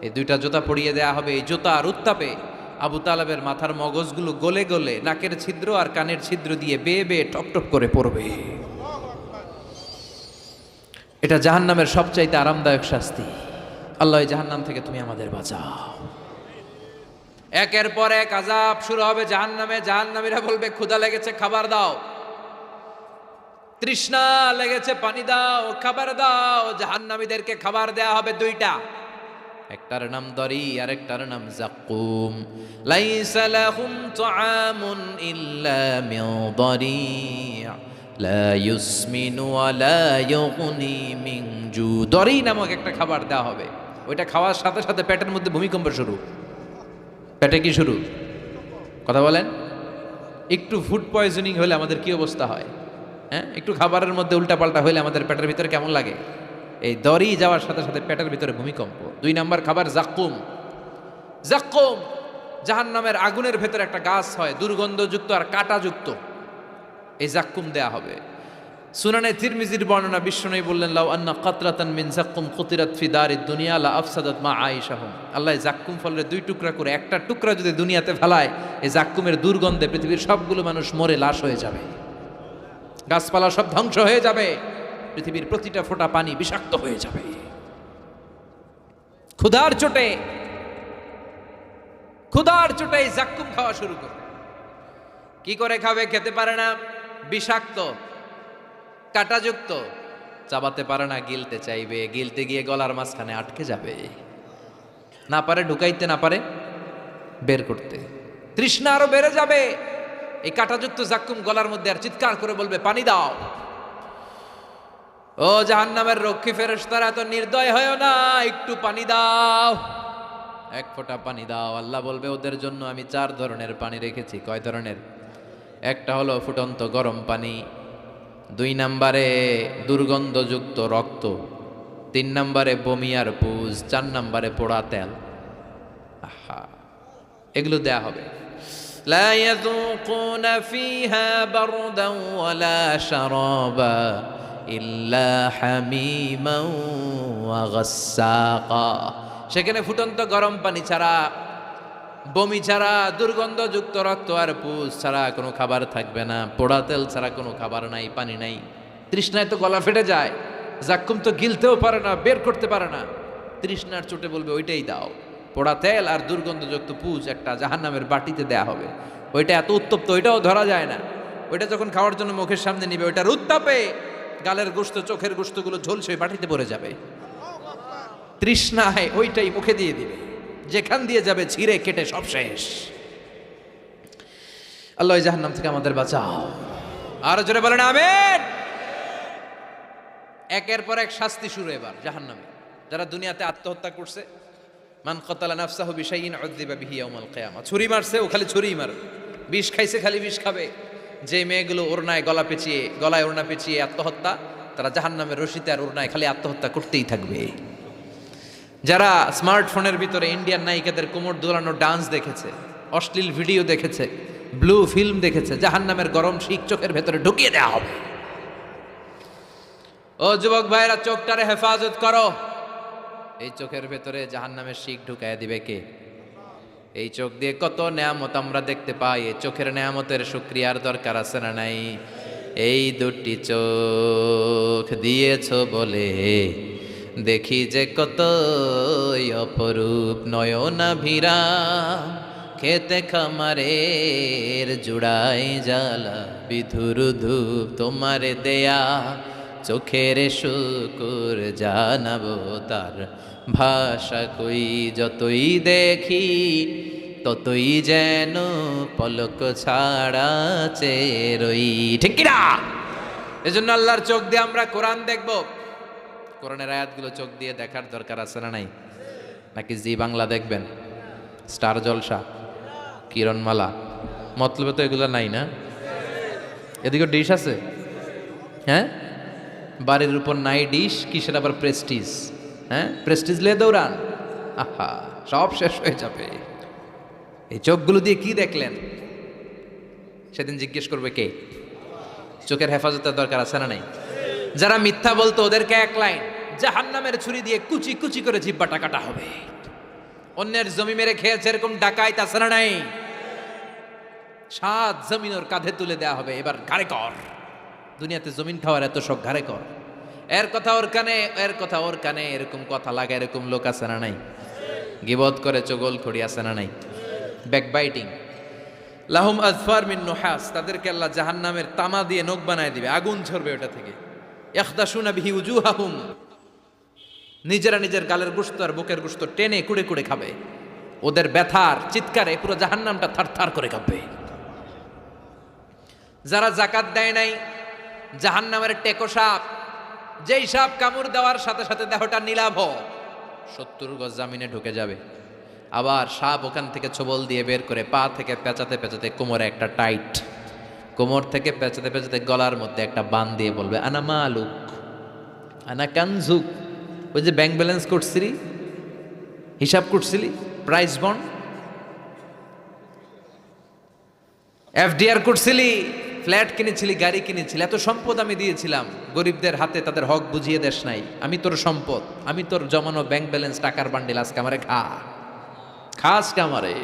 এই দুইটা জুতা পরিয়ে দেয়া হবে। এই জুতার উত্তাপে আবু তালেবের মাথার মগজগুলো গলে গলে নাকের ছিদ্র আর কানের ছিদ্র দিয়ে বেয়ে বেয়ে টপ টপ করে পড়বে। এটা জাহান্নামের সবচাইতে আরামদায়ক শাস্তি। আল্লাহ জাহান্নাম থেকে তুমি আমাদের বাঁচাও। একের পর এক আযাব শুরু হবে জাহান্নামে। জাহান্নামীরা বলবে ক্ষুধা লেগেছে, খাবার দাও। তৃষ্ণা লেগেছে, পানি দাও, খাবার দাও। জাহান্নামীদেরকে খাবার দেয়া হবে দুইটা, একটার নাম দরি আর একটার নাম যাক্কুম। লাইসা লাহুম তুআমুন ইল্লা মিন দরি' লা ইউসমিনু ওয়া লা ইউগনি মিন জু। দরি নামক একটা খাবার দেওয়া হবে, ওইটা খাওয়ার সাথে সাথে পেটের মধ্যে ভূমিকম্প শুরু। পেটে কি শুরু? কথা বলেন। একটু ফুড পয়জনিং হলে আমাদের কি অবস্থা হয়? হ্যাঁ, একটু খাবারের মধ্যে উল্টাপাল্টা হলে আমাদের পেটের ভিতরে কেমন লাগে? এই দড়ি যাওয়ার সাথে সাথে পেটের ভিতরে ভূমিকম্প। 2 নাম্বার খাবার যাক্কুম। যাক্কুম জাহান্নামের আগুনের ভেতরে একটা গাছ হয়, দুর্গন্ধযুক্ত আর কাঁটাযুক্ত। এই যাক্কুম দেয়া হবে। সুনানে তিরমিজির বর্ণনা, বিশ্বনবী বললেন, লাউ আন্না কাতরাতান মিন যাক্কুম কুতিরাত ফি দারিদ দুনিয়া লা আফসাদাত মা আয়েশাহুম। আল্লাহ যাক্কুম ফলের 2 টুকরা করে একটা টুকরা যদি দুনিয়াতে ফেলায়, এই যাক্কুমের দুর্গন্ধে পৃথিবীর সবগুলো মানুষ মরে লাশ হয়ে যাবে, গাছপালা সব ধ্বংস হয়ে যাবে, পৃথিবীর প্রতিটা ফোঁটা পানি বিষাক্ত হয়ে যাবে। ক্ষুধার চোটে এই যাক্কুম খাওয়া শুরু করে। কি করে খাবে? খেতে পারে না, বিষাক্ত, কাঁটাযুক্ত, চাবাতে পারে না, গিলতে চাইবে, গিলতে গিয়ে গলার মাঝখানে আটকে যাবে, না পারে ঢুকাইতে, না পারে বের করতে। তৃষ্ণা আরো বেড়ে যাবে। এই কাঁটাযুক্ত যাক্কুম গলার মধ্যে আর চিৎকার করে বলবে, পানি দাও। ও জাহান্নামের রক্ষী ফেরেশতারা, এত নির্দয় হয় না, একটু পানি দাও, এক ফোঁটা পানি দাও। আল্লাহ বলবে, ওদের জন্য আমি 4 ধরনের পানি রেখেছি। কয় ধরনের? একটা হলো ফুটন্ত গরম পানি, 2 নম্বরে দুর্গন্ধযুক্ত রক্ত, 3 নম্বরে বমি আর পুজ, 4 নম্বরে পোড়া তেল। আহা, এগুলো দেয়া হবে। লা ইয়াযুকুনা ফিহা বারদান ওয়ালা শারাবা ইল্লা হামিমান ওয়া গাসসাকা। সেখানে ফুটন্ত গরম পানি ছাড়া, বমি ছাড়া, দুর্গন্ধযুক্ত রক্ত আর পুজ ছাড়া কোনো খাবার থাকবে না, পোড়া তেল ছাড়া কোনো খাবার নাই, পানি নাই। তৃষ্ণায় তো গলা ফেটে যায়, যাক্কুম তো গিলতেও পারে না, বের করতে পারে না। তৃষ্ণার চোটে বলবে, ওইটাই দাও। পোড়া তেল আর দুর্গন্ধযুক্ত পুজ একটা জাহান্নামের বাটিতে দেয়া হবে। ওইটা এত উত্তপ্ত, ওইটাও ধরা যায় না। ওইটা যখন খাওয়ার জন্য মুখের সামনে নিবে, ওইটার উত্তাপে গালের গোশত, চোখের গোশতগুলো ঝলসে বাটিতে পড়ে যাবে। তৃষ্ণায় ওইটাই মুখে দিয়ে দিবে, যেখান দিয়ে যাবে ছিঁড়ে কেটে সব শেষ। আল্লাহ জাহান্নাম থেকে আমাদের বাঁচাও। আর জোরে বলেন আমিন। একের পর এক শাস্তি শুরু এবার জাহান্নামে। যারা দুনিয়াতে আত্মহত্যা করছে, মান কাতালা নাফসাহু বিশাইইন উযযিবা বিহি ইয়াউমাল কিয়ামা। ছুরি মারছে, ও খালি ছুরিই মারবে। বিষ খাইছে, খালি বিষ খাবে। যে মেয়েগুলো ওড়নায় গলায় ওড়না পেঁচিয়ে আত্মহত্যা, তারা জাহান্নামের রশিতে আর ওড়নায় খালি আত্মহত্যা করতেই থাকবে। যারা স্মার্টফোনের ভিতরে ইন্ডিয়ান নায়িকাদের কোমর দোলানো ডান্স দেখেছে, অশ্লীল ভিডিও দেখেছে, ব্লু ফিল্ম দেখেছে, জাহান্নামের গরম শিক চোখের ভেতরে ঢুকিয়ে দেওয়া হবে। ও যুবক ভাইরা, চোখটারে হেফাজত করো। এই চোখের ভেতরে জাহান্নামের শিক ঢুকায় দিবে কে? এই চোখ দিয়ে কত নেয়ামত আমরা দেখতে পাই। এই চোখের নেয়ামতের শুকরিয়ার দরকার আছে না নাই? এই 2টি চোখ দিয়েছো বলে দেখি যে কত অপরূপ নয়নাভিরা, খেতে খামারের জুড়াই জ্বালা বিধুর ধূপ, তোমারে দেয়া চোখের শুকুর জানাবো তার ভাষা কই। যতই দেখি ততই যেন পলক ছাড়া চেরই। ঠিক কিনা? এজন্য আল্লাহর চোখ দিয়ে আমরা কোরআন দেখব। কোরআনের আয়াতগুলো চোখ দিয়ে দেখার দরকার আছে না নাই? নাকি জি বাংলা দেখবেন, স্টার জলসা, কিরণমালা? মতলবে তো এগুলো নাই না? এদিকে ডিশ আছে, হ্যাঁ? বাড়ির উপর নাই ডিশ, কিসের আবার প্রেস্টিজ? হ্যাঁ, প্রেস্টিজ লে দৌড়ান, আহা, সব শেষ হয়ে যাবে। এই চোখগুলো দিয়ে কি দেখলেন? সেদিন জিজ্ঞেস করবে কে? চোখের হেফাজতের দরকার আছে না নাই? যারা মিথ্যা বলতো ওদেরকে এক লাইন, জাহান্নামের ছুরি দিয়ে কুচি কুচি করে জিব্বাটা কাটা হবে। অন্যের জমি মেরে খেয়েছে এরকম ডাকাইত আছে না নাই? 7 জমিন ওর কাঁধে তুলে দেয়া হবে, এবার ঘাড়ে কর। দুনিয়াতে জমিন খাওয়ার এত শখ, ঘাড়ে কর। এর কথা ওর কানে, এর কথা ওর কানে, এরকম কথা লাগে এরকম লোক আছে না নাই? গিবত করে চগল খড়ি আছে না নাই? ব্যাকবাইটিং। লাহুম আযফার মিন নুহাস, তাদেরকে আল্লাহ জাহান্নামের তামা দিয়ে নখ বানায় দিবে, আগুন ঝরবে ওটা থেকে। ইয়াখদাশুনা বিহি উজুহাহুম, নিজেরা নিজের গালের গোশত আর বুকের গোশত টেনে কুড়ে কুড়ে খাবে। ওদের ব্যথার চিৎকারে পুরো জাহান্নামটা থারথার করে কাঁপবে। যারা যাকাত দেয় নাই, জাহান্নামের টেকো সাপ, যেই সাপ কামড় দেওয়ার সাথে সাথে দেহটা নীলাভ, 70 গজ জামিনে ঢুকে যাবে। আবার সাপ ওখান থেকে ছোবল দিয়ে বের করে পা থেকে পেঁচাতে পেঁচাতে কোমরে একটা টাইট, কোমর থেকে পেঁচাতে পেঁচাতে গলার মধ্যে একটা বান দিয়ে বলবে, আনা মালুক আনা কানজুক। ওই যে ব্যাংক ব্যালেন্স করছিলি, হিসাব করছিলি, প্রাইস বন্ড, এফডিআর করছিলি, ফ্ল্যাট কিনেছিলি, গাড়ি কিনেছিলি, এত সম্পদ আমি দিয়েছিলাম, গরিবদের হাতে তাদের হক বুঝিয়ে দেশ নাই। আমি তোর সম্পদ, আমি তোর জমানো ব্যাংক ব্যালেন্স টাকার বান্ডিল, আজকে আমারে খাস কামারে।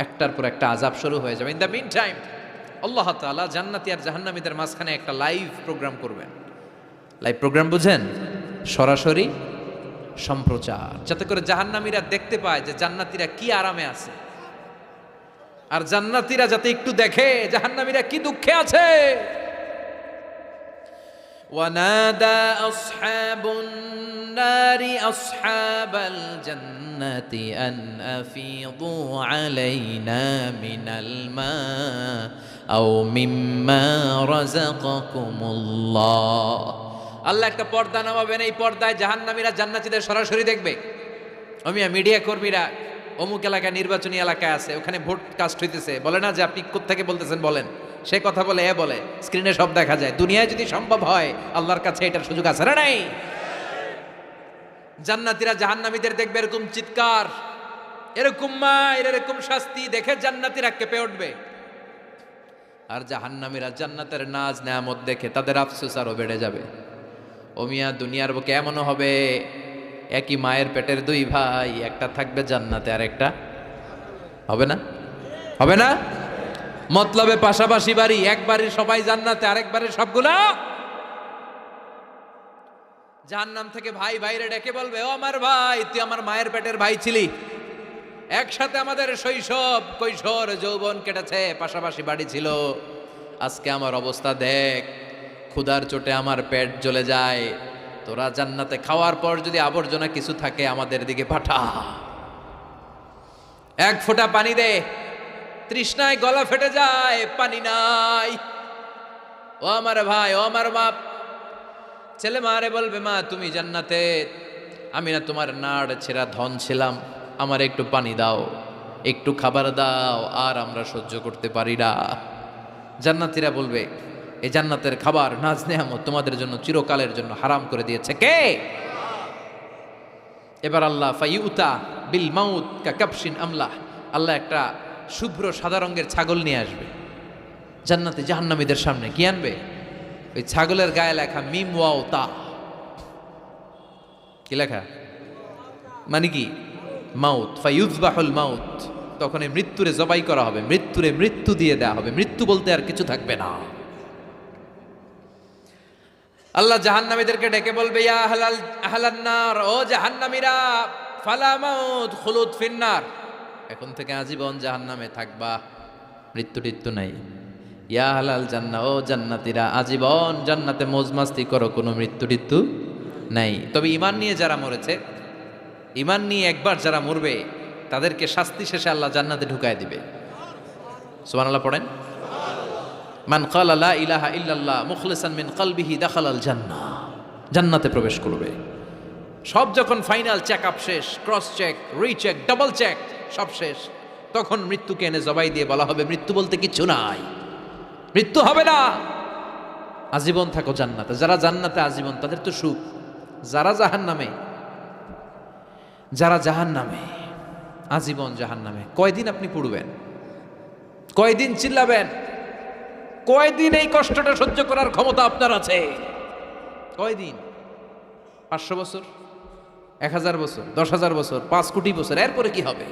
একটার পর একটা আযাব শুরু হয়ে যাবে। ইন দ্য মিন টাইম আল্লাহ তাআলা জান্নাতি আর জাহান্নামীদের মাঝখানে একটা লাইভ প্রোগ্রাম করবেন। লাইভ প্রোগ্রাম বুঝেন? সরাসরি সম্প্রচার, যাতে করে জাহান্নামীরা দেখতে পায় যে জান্নাতীরা কি আরামে আছে, আর জান্নাতীরা যাতে একটু দেখে জাহান্নামীরা কি দুঃখে আছে। ওয়ানাদা আসহাবুন নারি আসহাবাল জান্নাতি আন আফিদু আলাইনা মিনাল মা আও মিম্মা রাযাকাকুমুল্লাহ। আল্লাহ একটা পর্দা নামাবেন, এই পর্দায় জাহান্নামীরা জান্নাতীদের সরাসরি দেখবে। মিডিয়া কর্মীরা অমুক এলাকায় নির্বাচনী এলাকায় আছে, ওখানে ভোট কাস্ট হইতেছে, বলে না যে আপনি কোত্থেকে বলতেছেন বলেন, সে কথা বলে এ বলে, স্ক্রিনে সব দেখা যায়। দুনিয়ায় যদি সম্ভব হয়, আল্লাহর কাছে এটার সুযোগ আছে না নাই? জান্নাতীরা জাহান্নামীদের দেখবে এরকম চিৎকার, এরকম মায়ের, এরকম শাস্তি দেখে জান্নাতীরা কেঁপে উঠবে। আর জাহান্নামীরা জান্নাতের নাজ নেয়ামত দেখে তাদের আফসোস আরো বেড়ে যাবে। ও মিয়া, দুনিয়ার বুকে এমনও হবে একই মায়ের পেটের 2 ভাই, একটা থাকবে জান্নাতে আর একটা হবে না, হবে না? মতলবে পাশাপাশি বাড়ি, এক বাড়ির সবাই জান্নাতে, আরেক বাড়ির সবগুলা জাহান্নাম থেকে ভাই ভাইরে ডেকে বলবে, ও আমার ভাই, তুই আমার মায়ের পেটের ভাই ছিলি, একসাথে আমাদের শৈশব কৈশোর যৌবন কেটেছে, পাশাপাশি বাড়ি ছিল, আজকে আমার অবস্থা দেখ, ক্ষুধার চোটে আমার পেট জ্বলে যায়, তোরা জান্নাতে খাওয়ার পর যদি আবর্জনা কিছু থাকে আমাদের দিকে পাঠা, এক ফোঁটা পানি দে, তৃষ্ণায় গলা ফেটে যায়, পানি নাই। ও আমার ভাই, ও আমার বাপ, ছেলে মারে বলবে, মা তুমি জান্নাতে, আমি না তোমার নাড় ছেঁড়া ধন ছিলাম, আমার একটু পানি দাও, একটু খাবার দাও, আর আমরা সহ্য করতে পারি না। জান্নাতীরা বলবে, এই জান্নাতের খাবার নাজ নেয়ামত তোমাদের জন্য চিরকালের জন্য হারাম করে দিয়েছে কে? এবার আল্লাহ ফাইউতা বিল মাউত কাকাবশিন আমলাহ, আল্লাহ একটা শুভ্র সাদা রঙের ছাগল নিয়ে আসবে জান্নাতে জাহান্নামীদের সামনে। কি আনবে? ওই ছাগলের গায়ে লেখা মিম ওয়াও তা। কি লেখা? মানে কি? মাউত, ফাইউযবাহুল মাউত। তখন এই মৃত্যুরে জবাই করা হবে, মৃত্যুরে মৃত্যু দিয়ে দেওয়া হবে, মৃত্যু বলতে আর কিছু থাকবে না। আল্লাহ জাহান্নামীদেরকে ডেকে বলবে, ইয়া আহলান নার, ও জাহান্নামীরা, ফালা মাউত খুলুদ ফিন্নার, এখন থেকে আজীবন জাহান্নামে থাকবা, মৃত্যু টিত্যু নাই। ইয়া আহলাল জান্নাহ, ও জান্নাতীরা, আজীবন জান্নাতে মৌজমাস্তি করো, কোনো মৃত্যু টিত্যু নাই। তবে ঈমান নিয়ে যারা মরেছে, ঈমান নিয়ে একবার যারা মরবে, তাদেরকে শাস্তি শেষে আল্লাহ জান্নাতে ঢুকায় দিবে। সুবহানাল্লাহ পড়েন। মান ক্বালা লা ইলাহা ইল্লাল্লাহ মুখলিসান মিন কলবিহি দাখালাল জান্নাহ, জান্নাতে প্রবেশ করবে। সব যখন ফাইনাল চেক আপ শেষ, cross check, recheck, double check সব শেষ, তখন মৃত্যুকে এনে জবাই দিয়ে বলা হবে, মৃত্যু বলতে কিছু নাই, মৃত্যু হবে না, আজীবন থাকো জান্নাতে। যারা জান্নাতে আজীবন তাদের তো সুখ, যারা জাহান্নামে, যারা জাহান্নামে আজীবন জাহান্নামে, কয়দিন আপনি পড়বেন, কয়দিন চিল্লাবেন? কয়দিন এই কষ্টটা সহ্য করার ক্ষমতা আপনার আছে? কয়দিন? 500 বছর, 1000 বছর, 10,000 বছর, 5 কোটি বছর, এরপরে কি হবে?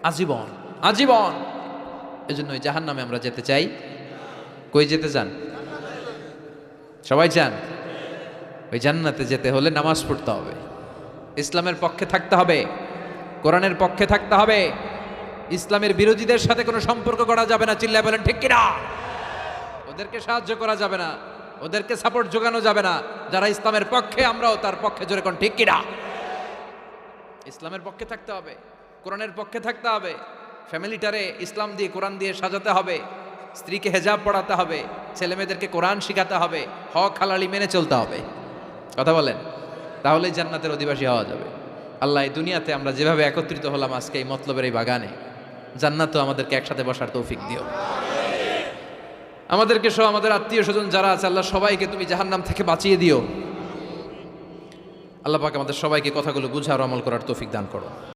আজীবন, আজীবন। এজন্য ওই জাহান্নামে আমরা যেতে চাই। কই যেতে চান? সবাই চান? ওই জান্নাতে যেতে হলে নামাজ পড়তে হবে, ইসলামের পক্ষে থাকতে হবে, কোরআনের পক্ষে থাকতে হবে। ইসলামের বিরোধীদের সাথে কোনো সম্পর্ক করা যাবে না। চিল্লায় বলেন ঠিক কিনা? ওদেরকে সাহায্য করা যাবে না, ওদেরকে সাপোর্ট যোগানো যাবে না। যারা ইসলামের পক্ষে, আমরাও তার পক্ষে। জোরে কোন ঠিক কিনা? ইসলামের পক্ষে থাকতে হবে, কোরআনের পক্ষে থাকতে হবে। ফ্যামিলিটারে ইসলাম দিয়ে, কোরআন দিয়ে সাজাতে হবে। স্ত্রীকে হেজাব পড়াতে হবে, ছেলে মেয়েদেরকে কোরআন শিখাতে হবে, হক হালালি মেনে চলতে হবে। কথা বলেন, তাহলেই জান্নাতের অধিবাসী হওয়া যাবে। আল্লাহ, এই দুনিয়াতে আমরা যেভাবে একত্রিত হলাম আজকে এই মতলবের এই বাগানে, জান্নাতও আমাদেরকে একসাথে বসার তৌফিক দিও। আমাদেরকে সহ আমাদের আত্মীয় স্বজন যারা আছে, আল্লাহ সবাইকে তুমি জাহান্নাম থেকে বাঁচিয়ে দিও। আল্লাহ পাক আমাদের সবাইকে কথাগুলো বুঝার আমল করার তৌফিক দান করো।